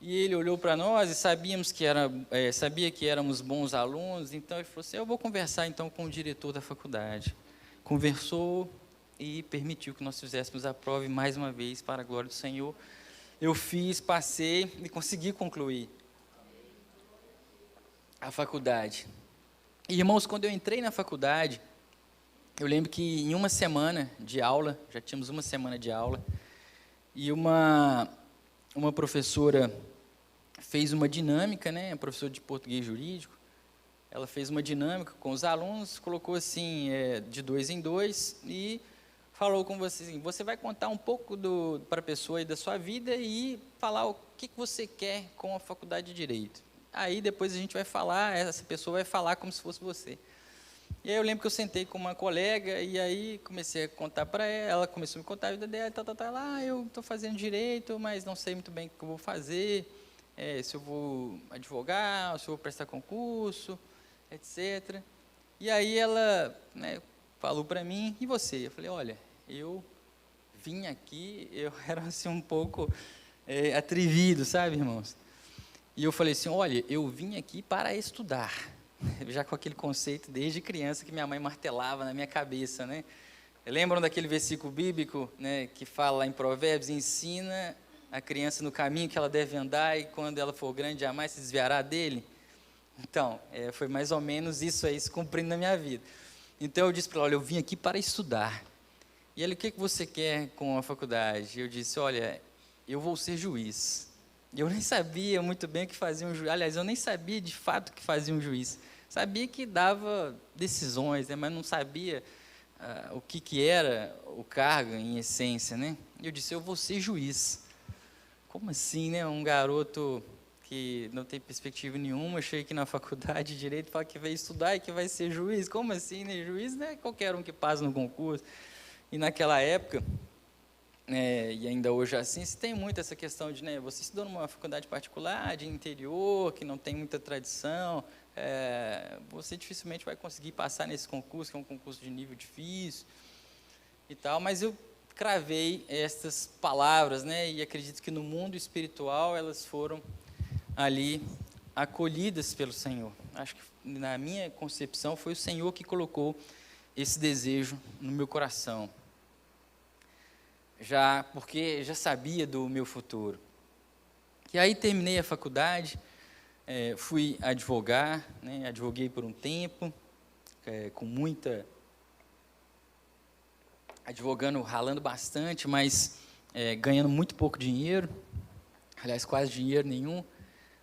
E ele olhou para nós e sabia que éramos bons alunos, então ele falou assim, eu vou conversar então com o diretor da faculdade. Conversou e permitiu que nós fizéssemos a prova, e mais uma vez, para a glória do Senhor, eu fiz, passei e consegui concluir a faculdade. E, irmãos, quando eu entrei na faculdade, eu lembro que em uma semana de aula, já tínhamos uma semana de aula, e uma professora fez uma dinâmica, né, a professora de português jurídico, ela fez uma dinâmica com os alunos, colocou assim, de 2 em 2, e falou com você assim, você vai contar um pouco para a pessoa aí da sua vida e falar o que você quer com a faculdade de Direito. Aí depois a gente vai falar, essa pessoa vai falar como se fosse você. E aí eu lembro que eu sentei com uma colega e aí comecei a contar para ela começou a me contar a vida dela, eu estou fazendo Direito, mas não sei muito bem o que eu vou fazer, se eu vou advogar, se eu vou prestar concurso, etc. E aí ela, né, falou para mim, e você? Eu falei, olha, eu vim aqui, eu era assim um pouco atrevido, sabe, irmãos? E eu falei assim, olha, eu vim aqui para estudar, já com aquele conceito desde criança que minha mãe martelava na minha cabeça, né? Lembram daquele versículo bíblico, né, que fala lá em Provérbios, ensina a criança no caminho que ela deve andar e quando ela for grande jamais se desviará dele? Então, foi mais ou menos isso aí se cumprindo na minha vida. Então eu disse para ela, olha, eu vim aqui para estudar. E ela, o que você quer com a faculdade? Eu disse, olha, eu vou ser juiz. Eu nem sabia muito bem o que fazia um juiz. Aliás, eu nem sabia de fato o que fazia um juiz. Sabia que dava decisões, né, mas não sabia o que era o cargo em essência, né? Eu disse, eu vou ser juiz. Como assim, né? Um garoto que não tem perspectiva nenhuma, chega aqui na faculdade de Direito, fala que veio estudar e que vai ser juiz. Como assim, né? Juiz não é qualquer um que passa no concurso. E naquela época, e ainda hoje assim, se tem muito essa questão de, né, você estudou numa faculdade particular, de interior, que não tem muita tradição, você dificilmente vai conseguir passar nesse concurso, que é um concurso de nível difícil e tal, mas eu cravei estas palavras, né, e acredito que no mundo espiritual elas foram ali acolhidas pelo Senhor. Acho que na minha concepção foi o Senhor que colocou esse desejo no meu coração. Porque já sabia do meu futuro. E aí terminei a faculdade, fui advogar, né, advoguei por um tempo, advogando, ralando bastante, mas ganhando muito pouco dinheiro, aliás, quase dinheiro nenhum,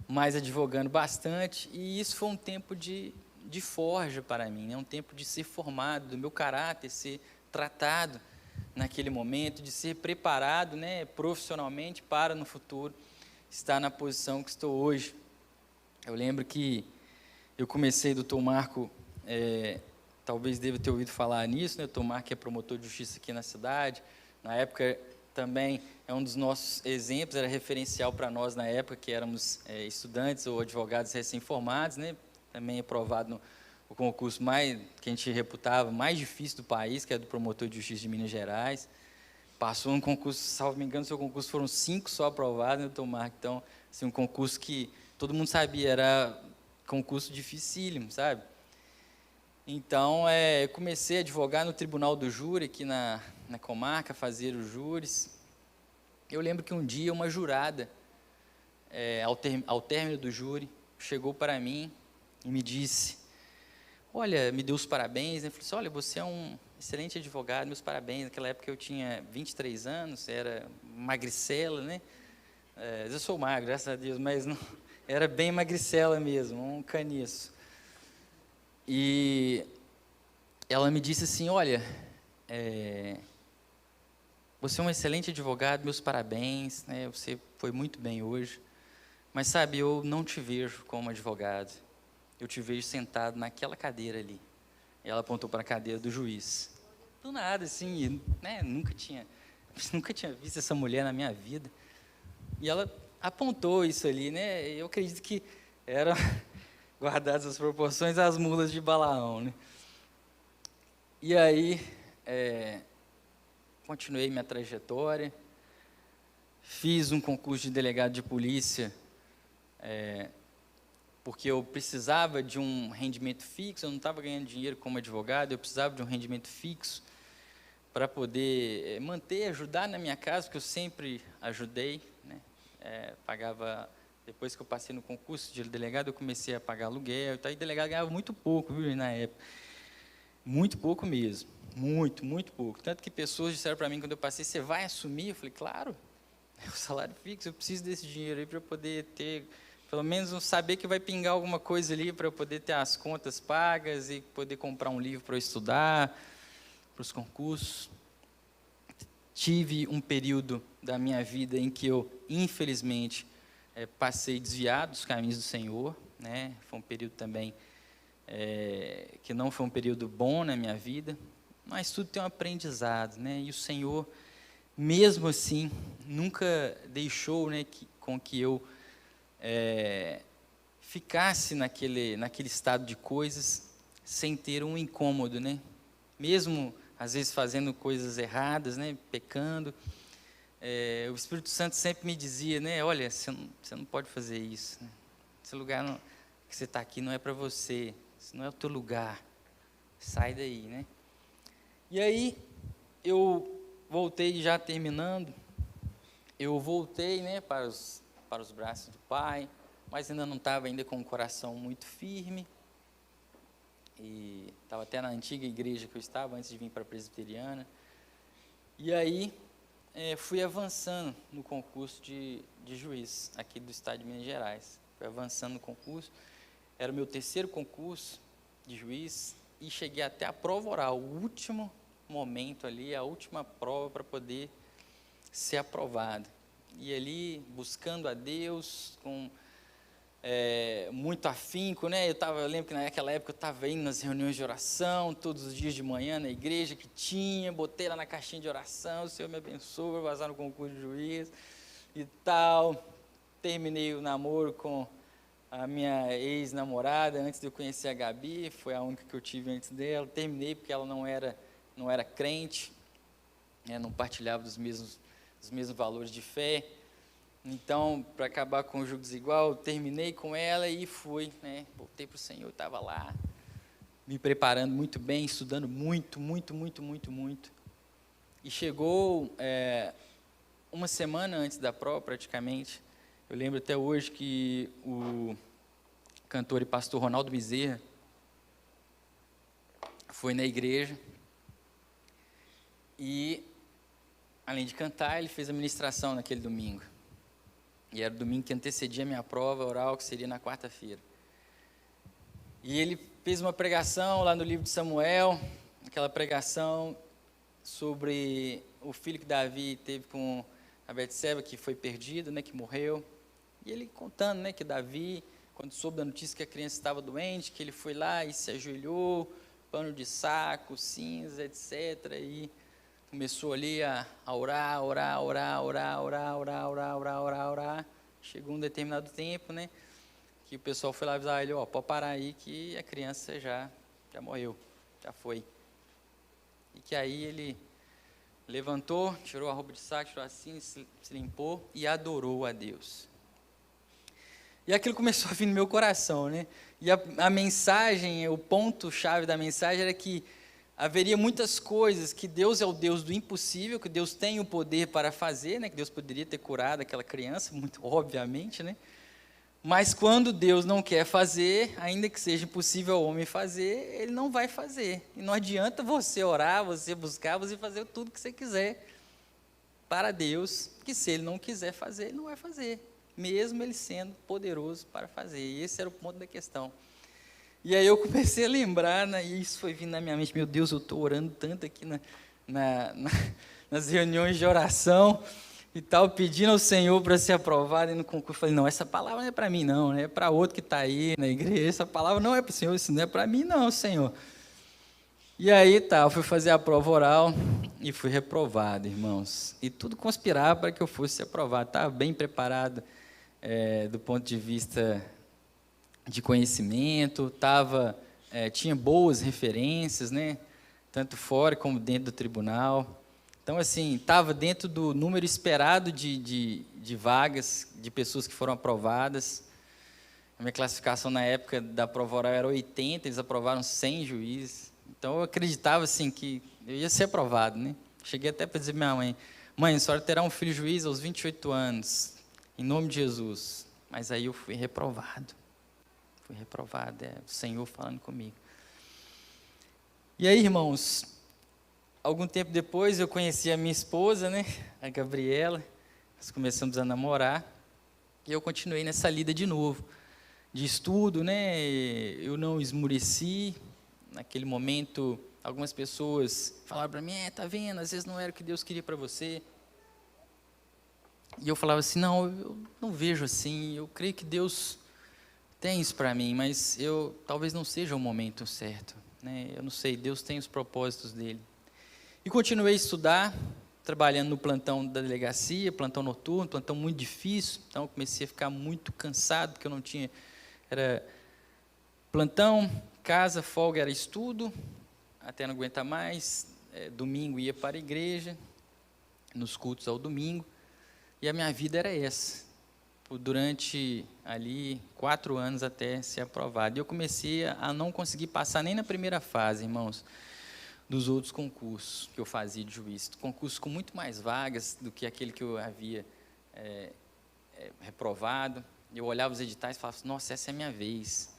mas advogando bastante, e isso foi um tempo de forja para mim, né, um tempo de ser formado, do meu caráter ser tratado naquele momento, de ser preparado, né, profissionalmente para no futuro estar na posição que estou hoje. Eu lembro que eu comecei, doutor Marco, talvez deva ter ouvido falar nisso, né, doutor Marco é promotor de justiça aqui na cidade, na época também é um dos nossos exemplos, era referencial para nós na época que éramos estudantes ou advogados recém-formados, né? Também aprovado no o concurso que a gente reputava mais difícil do país, que é do promotor de justiça de Minas Gerais. Passou um concurso, salvo me engano, seu concurso foram 5 só aprovados, né, doutor Marco? Então, assim, um concurso que todo mundo sabia, era concurso dificílimo, sabe? Então, eu comecei a advogar no Tribunal do Júri, aqui na comarca, fazer os júris. Eu lembro que um dia uma jurada, ao término do júri, chegou para mim e me disse, olha, me deu os parabéns, né? Falei assim, olha, você é um excelente advogado, meus parabéns. Naquela época eu tinha 23 anos, era magricela, né? Eu sou magro, graças a Deus, mas não, era bem magricela mesmo, um caniço. E ela me disse assim, olha, você é um excelente advogado, meus parabéns, né? Você foi muito bem hoje, mas sabe, eu não te vejo como advogado. Eu te vejo sentado naquela cadeira ali. E ela apontou para a cadeira do juiz. Do nada, assim, né, nunca tinha visto essa mulher na minha vida. E ela apontou isso ali, né? Eu acredito que eram, guardadas as proporções, as mulas de Balaão, né? E aí, continuei minha trajetória. Fiz um concurso de delegado de polícia, porque eu precisava de um rendimento fixo, eu não estava ganhando dinheiro como advogado, eu precisava de um rendimento fixo para poder manter, ajudar na minha casa, porque eu sempre ajudei, né? Pagava, depois que eu passei no concurso de delegado, eu comecei a pagar aluguel, e delegado ganhava muito pouco, viu, na época, muito pouco mesmo, muito, muito pouco, tanto que pessoas disseram para mim, quando eu passei, você vai assumir? Eu falei, claro, é o salário fixo, eu preciso desse dinheiro aí para poder ter, pelo menos saber que vai pingar alguma coisa ali para eu poder ter as contas pagas e poder comprar um livro para eu estudar, para os concursos. Tive um período da minha vida em que eu, infelizmente, passei desviado dos caminhos do Senhor, né? Foi um período também que não foi um período bom na minha vida, mas tudo tem um aprendizado, né? E o Senhor, mesmo assim, nunca deixou, né, com que eu ficasse naquele estado de coisas sem ter um incômodo, né? Mesmo às vezes fazendo coisas erradas, né, pecando, o Espírito Santo sempre me dizia, né, olha, você não pode fazer isso, né? Esse lugar que você está aqui não é para você, esse não é o teu lugar, sai daí, né? E aí eu voltei, já terminando, eu voltei, né, para os braços do Pai, mas ainda não estava ainda com o coração muito firme, e estava até na antiga igreja que eu estava, antes de vir para a presbiteriana, e aí fui avançando no concurso de juiz, aqui do estado de Minas Gerais, fui avançando no concurso, era o meu 3º concurso de juiz, e cheguei até a prova oral, o último momento ali, a última prova para poder ser aprovado, e ali buscando a Deus, com muito afinco, né? Eu lembro que naquela época eu estava indo nas reuniões de oração, todos os dias de manhã na igreja que tinha, botei lá na caixinha de oração, o Senhor me abençoe, vou passar no concurso de juiz e tal. Terminei o namoro com a minha ex-namorada, antes de eu conhecer a Gabi, foi a única que eu tive antes dela. Terminei porque ela não era crente, não partilhava dos mesmos valores de fé. Então, para acabar com o jugo desigual, terminei com ela e fui, né? Voltei para o Senhor, estava lá, me preparando muito bem, estudando muito, muito, muito, muito, muito. E chegou uma semana antes da prova, praticamente. Eu lembro até hoje que o cantor e pastor Ronaldo Bezerra foi na igreja e, além de cantar, ele fez a ministração naquele domingo. E era o domingo que antecedia a minha prova oral, que seria na quarta-feira. E ele fez uma pregação lá no livro de Samuel, aquela pregação sobre o filho que Davi teve com a Betseba, que foi perdido, né, que morreu. E ele contando, né, que Davi, quando soube da notícia que a criança estava doente, que ele foi lá e se ajoelhou, pano de saco, cinza, etc. E começou ali a orar. Chegou um determinado tempo, né, que o pessoal foi lá avisar ele, pode parar aí que a criança já morreu, já foi. E que aí ele levantou, tirou a roupa de saco, tirou assim, se limpou e adorou a Deus. E aquilo começou a vir no meu coração, né? E a mensagem, o ponto-chave da mensagem era que haveria muitas coisas, que Deus é o Deus do impossível, que Deus tem o poder para fazer, né? Que Deus poderia ter curado aquela criança, muito obviamente, né? Mas quando Deus não quer fazer, ainda que seja impossível ao homem fazer, Ele não vai fazer. E não adianta você orar, você buscar, você fazer tudo que você quiser para Deus, que se Ele não quiser fazer, Ele não vai fazer, mesmo Ele sendo poderoso para fazer. E esse era o ponto da questão. E aí eu comecei a lembrar, né, e isso foi vindo na minha mente, meu Deus, eu estou orando tanto aqui nas reuniões de oração, e tal, pedindo ao Senhor para ser aprovado, e no concurso, falei, não, essa palavra não é para mim não, é para outro que está aí na igreja, essa palavra não é para o Senhor, isso não é para mim não, Senhor. E aí, eu fui fazer a prova oral, e fui reprovado, irmãos, e tudo conspirava para que eu fosse aprovado, estava bem preparado, do ponto de vista de conhecimento, tinha boas referências, né, tanto fora como dentro do tribunal. Então, assim, estava dentro do número esperado de vagas, de pessoas que foram aprovadas. A minha classificação na época da prova oral era 80, eles aprovaram 100 juízes. Então, eu acreditava, assim, que eu ia ser aprovado, né? Cheguei até para dizer à minha mãe, a senhora terá um filho juiz aos 28 anos, em nome de Jesus. Mas aí eu fui reprovado. O Senhor falando comigo. E aí, irmãos, algum tempo depois eu conheci a minha esposa, né, a Gabriela, nós começamos a namorar, e eu continuei nessa lida de novo, de estudo, né, eu não esmureci, naquele momento, algumas pessoas falaram para mim, tá vendo, às vezes não era o que Deus queria para você, e eu falava assim, não, eu não vejo assim, eu creio que Deus tem isso para mim, mas talvez não seja o momento certo, né, eu não sei, Deus tem os propósitos dele. E continuei a estudar, trabalhando no plantão da delegacia, plantão noturno, plantão muito difícil, então comecei a ficar muito cansado, porque eu não tinha, era plantão, casa, folga era estudo, até não aguentar mais, domingo ia para a igreja, nos cultos ao domingo, e a minha vida era essa, durante ali 4 anos até ser aprovado. E eu comecei a não conseguir passar nem na primeira fase, irmãos, dos outros concursos que eu fazia de juiz, concursos com muito mais vagas do que aquele que eu havia reprovado. Eu olhava os editais e falava, nossa, essa é a minha vez.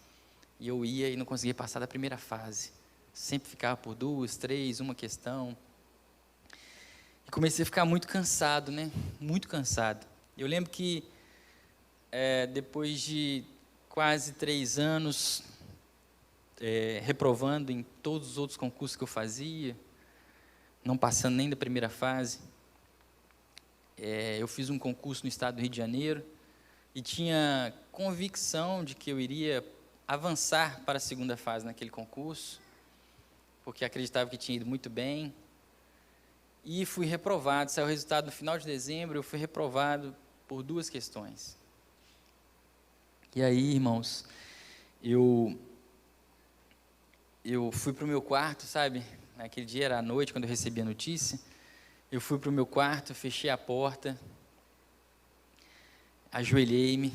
E eu ia e não conseguia passar da primeira fase. Sempre ficava por 2, 3, uma questão. E comecei a ficar muito cansado, né? Muito cansado. Eu lembro que, depois de quase 3 anos, reprovando em todos os outros concursos que eu fazia, não passando nem da primeira fase, eu fiz um concurso no estado do Rio de Janeiro e tinha convicção de que eu iria avançar para a segunda fase naquele concurso, porque acreditava que tinha ido muito bem, e fui reprovado. Saiu o resultado no final de dezembro, eu fui reprovado por 2 questões. E aí, irmãos, eu fui para o meu quarto, sabe? Naquele dia era à noite, quando eu recebi a notícia. Eu fui para o meu quarto, fechei a porta, ajoelhei-me,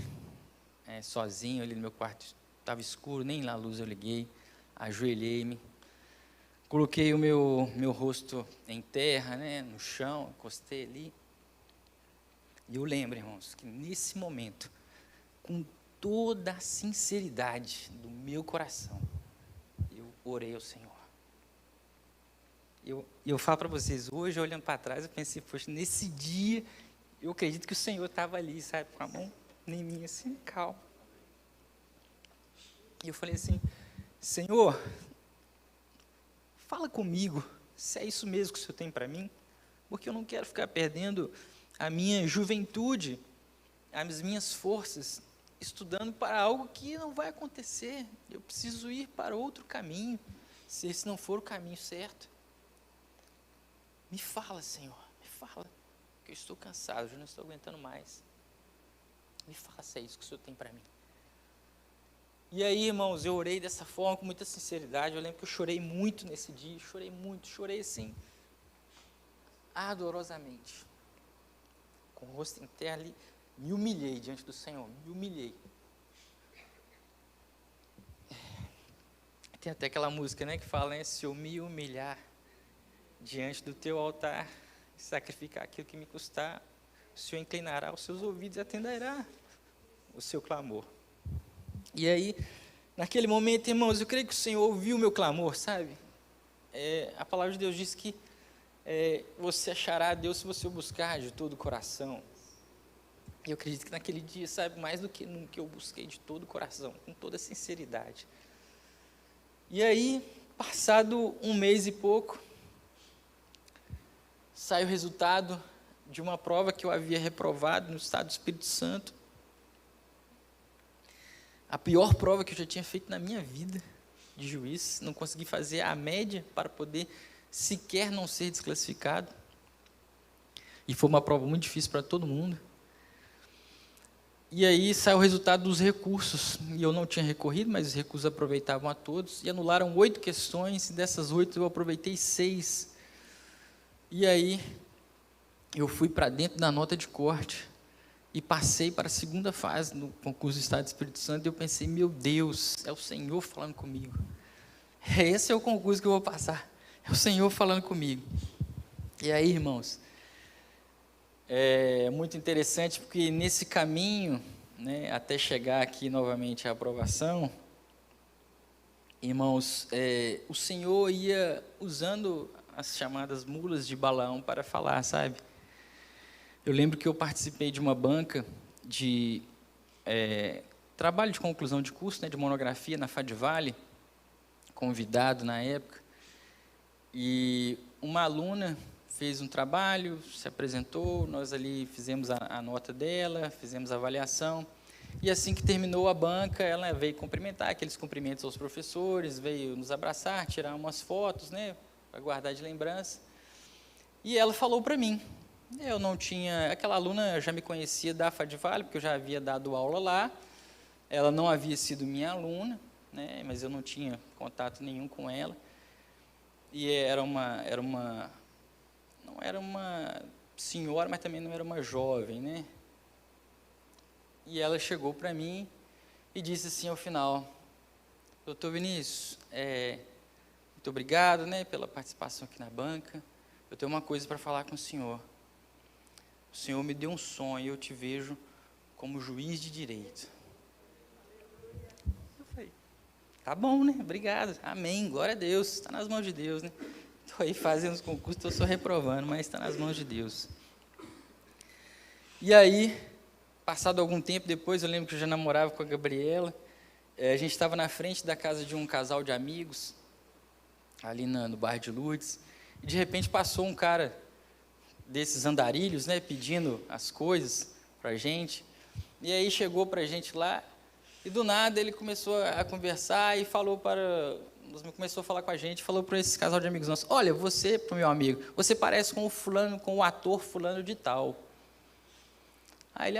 sozinho ali no meu quarto. Estava escuro, nem lá a luz eu liguei. Ajoelhei-me, coloquei o meu rosto em terra, né, no chão, encostei ali. E eu lembro, irmãos, que nesse momento, com toda a sinceridade do meu coração, eu orei ao Senhor. Eu falo para vocês, hoje, olhando para trás, eu pensei, poxa, nesse dia, eu acredito que o Senhor estava ali, sabe, com a mão em mim, assim, calmo. E eu falei assim, Senhor, fala comigo, se é isso mesmo que o Senhor tem para mim, porque eu não quero ficar perdendo a minha juventude, as minhas forças, estudando para algo que não vai acontecer. Eu preciso ir para outro caminho, se esse não for o caminho certo. Me fala, Senhor, me fala, que eu estou cansado, eu já não estou aguentando mais. Me fala se é isso que o Senhor tem para mim. E aí, irmãos, eu orei dessa forma, com muita sinceridade. Eu lembro que eu chorei muito nesse dia, chorei muito, chorei assim, ardorosamente, com o rosto em terra ali, me humilhei diante do Senhor, me humilhei. Tem até aquela música, né, que fala, né, se eu me humilhar diante do teu altar, sacrificar aquilo que me custar, o Senhor inclinará os seus ouvidos e atenderá o seu clamor. E aí, naquele momento, irmãos, eu creio que o Senhor ouviu o meu clamor, sabe? A palavra de Deus diz que você achará a Deus se você o buscar de todo o coração. E eu acredito que naquele dia, sabe, mais do que nunca eu busquei de todo o coração, com toda sinceridade. E aí, passado um mês e pouco, sai o resultado de uma prova que eu havia reprovado no estado do Espírito Santo. A pior prova que eu já tinha feito na minha vida de juiz, não consegui fazer a média para poder sequer não ser desclassificado. E foi uma prova muito difícil para todo mundo. E aí saiu o resultado dos recursos, e eu não tinha recorrido, mas os recursos aproveitavam a todos, e anularam 8 questões, e dessas 8 eu aproveitei 6. E aí eu fui para dentro da nota de corte, e passei para a segunda fase no concurso do Estado do Espírito Santo, e eu pensei, meu Deus, é o Senhor falando comigo. Esse é o concurso que eu vou passar, é o Senhor falando comigo. E aí, irmãos, é muito interessante, porque nesse caminho, né, até chegar aqui novamente à aprovação, irmãos, o Senhor ia usando as chamadas mulas de Balaão para falar, sabe? Eu lembro que eu participei de uma banca de trabalho de conclusão de curso, né, de monografia na Fadvale, convidado na época, e uma aluna fez um trabalho, se apresentou, nós ali fizemos a nota dela, fizemos a avaliação, e assim que terminou a banca, ela veio cumprimentar, aqueles cumprimentos aos professores, veio nos abraçar, tirar umas fotos, né, para guardar de lembrança, e ela falou para mim, eu não tinha, aquela aluna já me conhecia da Fadvale, porque eu já havia dado aula lá, ela não havia sido minha aluna, né, mas eu não tinha contato nenhum com ela, e não era uma senhora, mas também não era uma jovem, né? E ela chegou para mim e disse assim ao final, doutor Vinícius, muito obrigado, né, pela participação aqui na banca, eu tenho uma coisa para falar com o senhor me deu um sonho e eu te vejo como juiz de direito. Eu falei, tá bom, né, obrigado, amém, glória a Deus, está nas mãos de Deus, né? Estou aí fazendo os concursos, estou só reprovando, mas está nas mãos de Deus. E aí, passado algum tempo depois, eu lembro que eu já namorava com a Gabriela, a gente estava na frente da casa de um casal de amigos, ali no bairro de Lourdes, e de repente passou um cara desses andarilhos, né, pedindo as coisas para a gente, e aí chegou para a gente lá, e do nada ele começou a conversar e começou a falar com a gente, falou para esse casal de amigos nossos, olha, você, para o meu amigo, você parece com o ator fulano de tal. Aí ele,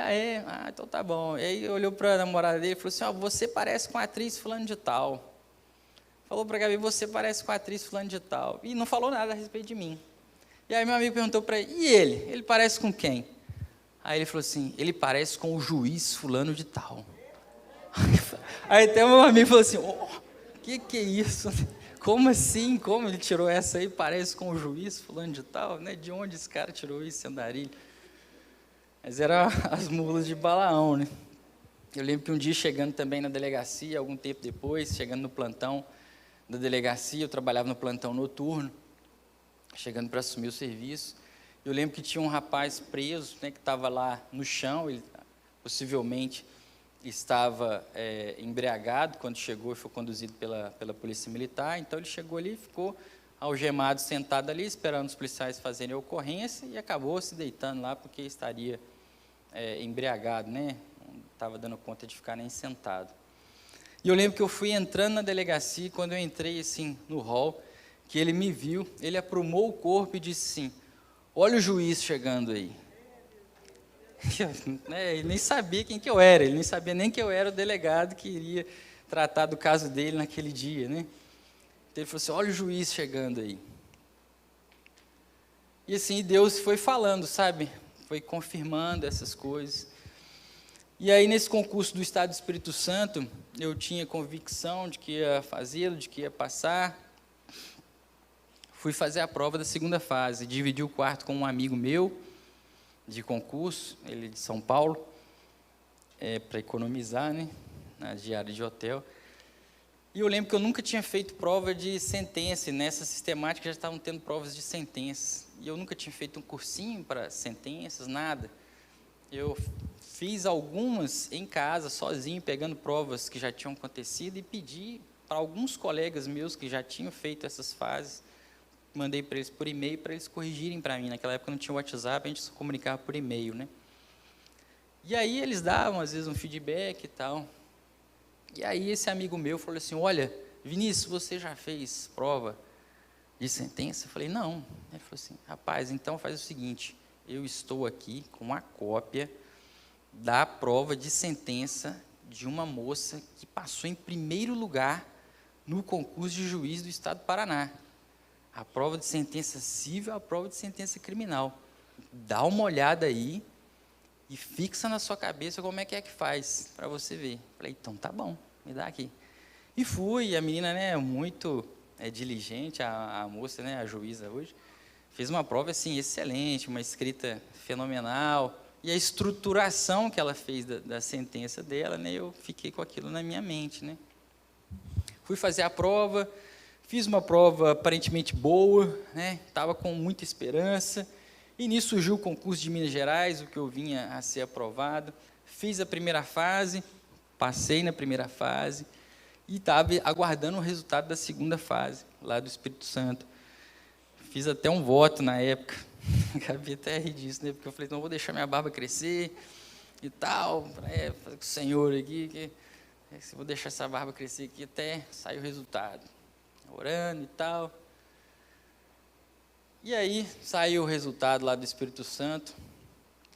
então tá bom. E aí olhou para a namorada dele e falou assim, você parece com a atriz fulano de tal. Falou para a Gabi, você parece com a atriz fulano de tal. E não falou nada a respeito de mim. E aí meu amigo perguntou para ele, e ele? Ele parece com quem? Aí ele falou assim, ele parece com o juiz fulano de tal. Aí até meu amigo falou assim, que é isso? Como assim? Como ele tirou essa aí? Parece com o juiz fulano de tal, né? De onde esse cara tirou isso, esse andarilho? Mas eram as mulas de Balaão, né? Eu lembro que um dia chegando também na delegacia, algum tempo depois, chegando no plantão da delegacia, eu trabalhava no plantão noturno, chegando para assumir o serviço, eu lembro que tinha um rapaz preso, né, que estava lá no chão, ele possivelmente estava embriagado quando chegou e foi conduzido pela polícia militar, então ele chegou ali, ficou algemado, sentado ali, esperando os policiais fazerem a ocorrência e acabou se deitando lá porque estaria embriagado, né? Não estava dando conta de ficar nem sentado. E eu lembro que eu fui entrando na delegacia e quando eu entrei assim no hall, que ele me viu, ele aprumou o corpo e disse assim: olha o juiz chegando aí. Ele nem sabia quem que eu era, ele nem sabia nem que eu era o delegado que iria tratar do caso dele naquele dia, né? Então ele falou assim: olha o juiz chegando aí. E assim, Deus foi falando, sabe? Foi confirmando essas coisas. E aí, nesse concurso do Estado do Espírito Santo, eu tinha convicção de que ia fazê-lo, de que ia passar. Fui fazer a prova da segunda fase, dividi o quarto com um amigo meu, de concurso, ele de São Paulo, para economizar, né, na diária de hotel. E eu lembro que eu nunca tinha feito prova de sentença, e nessa sistemática já estavam tendo provas de sentenças. E eu nunca tinha feito um cursinho para sentenças, nada. Eu fiz algumas em casa, sozinho, pegando provas que já tinham acontecido e pedi para alguns colegas meus que já tinham feito essas fases, mandei para eles por e-mail para eles corrigirem para mim. Naquela época não tinha WhatsApp, a gente se comunicava por e-mail, né? E aí eles davam, às vezes, um feedback e tal. E aí esse amigo meu falou assim: olha, Vinícius, você já fez prova de sentença? Eu falei: não. Ele falou assim: rapaz, então faz o seguinte, eu estou aqui com a cópia da prova de sentença de uma moça que passou em primeiro lugar no concurso de juiz do Estado do Paraná. A prova de sentença civil, a prova de sentença criminal. Dá uma olhada aí e fixa na sua cabeça como é que faz, para você ver. Falei: então tá bom, me dá aqui. E fui, a menina, né, muito diligente, a moça, né, a juíza hoje, fez uma prova assim, excelente, uma escrita fenomenal, e a estruturação que ela fez da sentença dela, né, eu fiquei com aquilo na minha mente, né. Fui fazer a prova, fiz uma prova aparentemente boa, né, estava com muita esperança, e nisso surgiu o concurso de Minas Gerais, o que eu vinha a ser aprovado. Fiz a primeira fase, passei na primeira fase, e estava aguardando o resultado da segunda fase, lá do Espírito Santo. Fiz até um voto na época, acabei até rir disso, né, porque eu falei: não, vou deixar minha barba crescer, e tal, para fazer com o Senhor aqui, que vou deixar essa barba crescer aqui até sair o resultado. Orando e tal. E aí, saiu o resultado lá do Espírito Santo,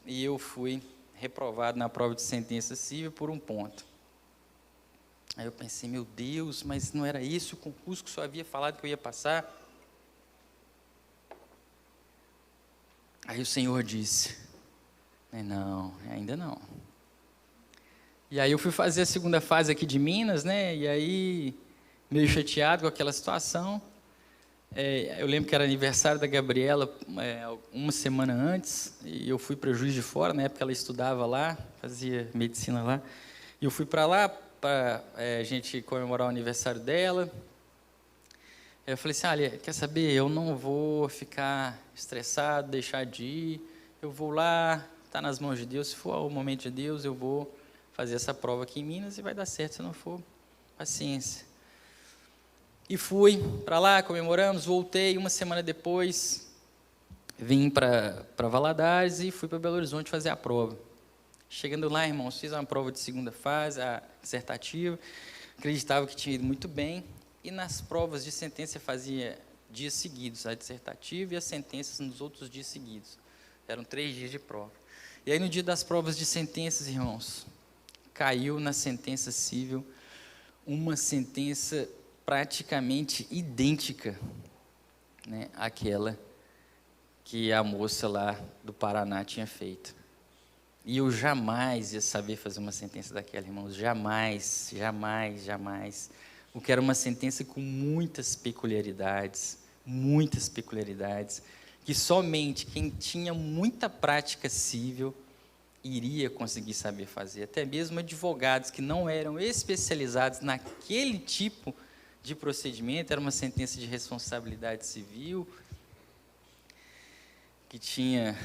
e eu fui reprovado na prova de sentença civil por 1 ponto. Aí eu pensei: meu Deus, mas não era esse o concurso que o senhor havia falado que eu ia passar? Aí o Senhor disse: não, ainda não. E aí eu fui fazer a segunda fase aqui de Minas, né, e aí, meio chateado com aquela situação. Eu lembro que era aniversário da Gabriela, uma semana antes, e eu fui para Juiz de Fora, na época ela estudava lá, fazia medicina lá, e eu fui para lá para a gente comemorar o aniversário dela. Eu falei assim: olha, quer saber, eu não vou ficar estressado, deixar de ir, eu vou lá, está nas mãos de Deus, se for o momento de Deus, eu vou fazer essa prova aqui em Minas e vai dar certo, se não for, paciência. E fui para lá, comemoramos, voltei, uma semana depois, vim para Valadares e fui para Belo Horizonte fazer a prova. Chegando lá, irmãos, fiz uma prova de segunda fase, a dissertativa, acreditava que tinha ido muito bem, e nas provas de sentença fazia dias seguidos, a dissertativa e as sentenças nos outros dias seguidos. Eram 3 dias de prova. E aí, no dia das provas de sentenças, irmãos, caiu na sentença civil uma sentença praticamente idêntica, né, àquela que a moça lá do Paraná tinha feito. E eu jamais ia saber fazer uma sentença daquela, irmãos, jamais, jamais, jamais. Porque era uma sentença com muitas peculiaridades, que somente quem tinha muita prática civil iria conseguir saber fazer. Até mesmo advogados que não eram especializados naquele tipo de procedimento, era uma sentença de responsabilidade civil, que tinha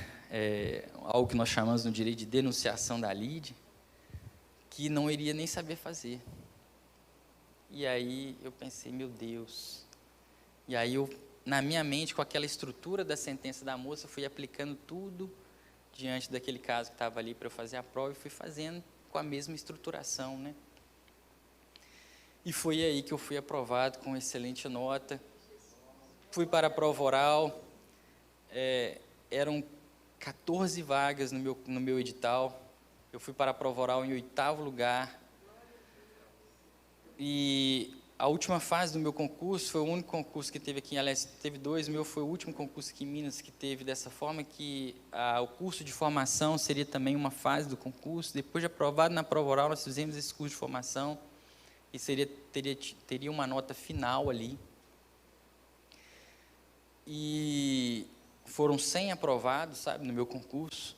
algo que nós chamamos no direito de denunciação da lide, que não iria nem saber fazer. E aí eu pensei: meu Deus. E aí eu, na minha mente, com aquela estrutura da sentença da moça, fui aplicando tudo diante daquele caso que estava ali para eu fazer a prova, e fui fazendo com a mesma estruturação, né? E foi aí que eu fui aprovado com excelente nota. fui para a prova oral, eram 14 vagas no meu edital, eu fui para a prova oral em 8º lugar, e a última fase do meu concurso foi o único concurso que teve aqui, aliás, teve 2, o meu foi o último concurso aqui em Minas que teve dessa forma, que o curso de formação seria também uma fase do concurso. Depois de aprovado na prova oral, nós fizemos esse curso de formação, e teria uma nota final ali. E foram 100 aprovados, sabe, no meu concurso,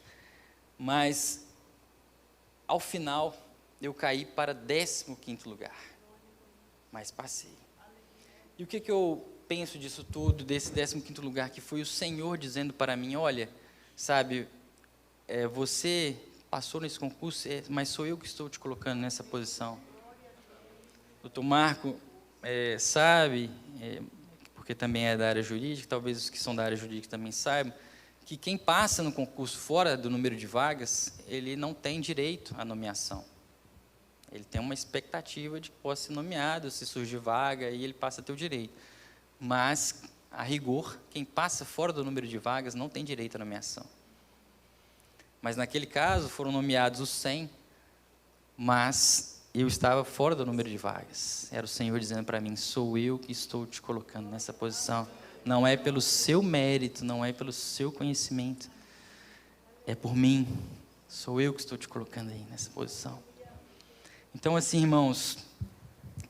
mas, ao final, eu caí para 15º lugar. Mas passei. E o que eu penso disso tudo, desse 15º lugar, que foi o Senhor dizendo para mim, olha, sabe, você passou nesse concurso, mas sou eu que estou te colocando nessa posição. Doutor Marco sabe, porque também é da área jurídica, talvez os que são da área jurídica também saibam, que quem passa no concurso fora do número de vagas, ele não tem direito à nomeação. Ele tem uma expectativa de que possa ser nomeado, se surgir vaga, e ele passa a ter o direito. Mas, a rigor, quem passa fora do número de vagas não tem direito à nomeação. Mas, naquele caso, foram nomeados os 100, mas eu estava fora do número de vagas. Era o Senhor dizendo para mim, sou eu que estou te colocando nessa posição. Não é pelo seu mérito, não é pelo seu conhecimento. É por mim. Sou eu que estou te colocando aí nessa posição. Então, assim, irmãos,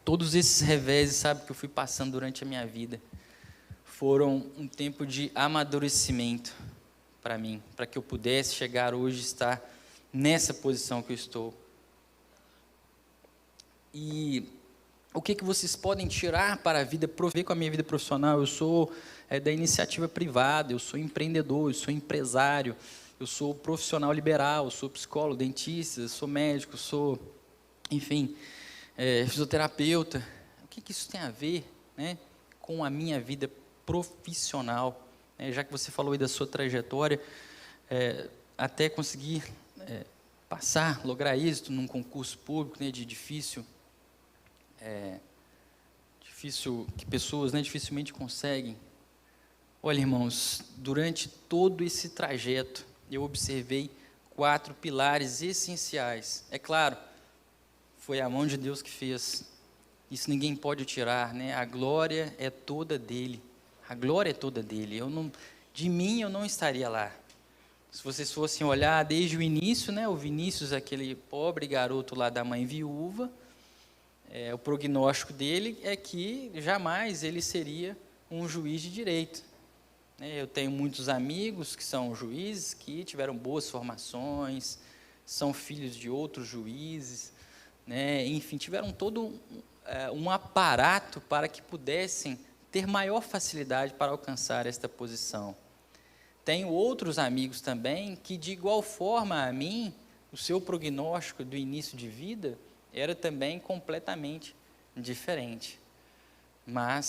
todos esses reveses, sabe, que eu fui passando durante a minha vida, foram um tempo de amadurecimento para mim, para que eu pudesse chegar hoje, estar nessa posição que eu estou. E o que vocês podem tirar para a vida, ver com a minha vida profissional? Eu sou da iniciativa privada, eu sou empreendedor, eu sou empresário, eu sou profissional liberal, eu sou psicólogo, dentista, eu sou médico, sou... enfim, fisioterapeuta. O que isso tem a ver, né, com a minha vida profissional? Já que você falou aí da sua trajetória, até conseguir passar, lograr êxito num concurso público, né, de difícil, que pessoas, né, dificilmente conseguem. Olha, irmãos, durante todo esse trajeto, eu observei 4 pilares essenciais. É claro, foi a mão de Deus que fez. Isso ninguém pode tirar, né? A glória é toda dele. A glória é toda dele. De mim eu não estaria lá. Se vocês fossem olhar desde o início, né? O Vinícius, aquele pobre garoto lá da mãe viúva, o prognóstico dele é que jamais ele seria um juiz de direito. Eu tenho muitos amigos que são juízes, que tiveram boas formações, são filhos de outros juízes, enfim, tiveram todo um aparato para que pudessem ter maior facilidade para alcançar esta posição. Tenho outros amigos também que, de igual forma a mim, o seu prognóstico do início de vida era também completamente diferente. Mas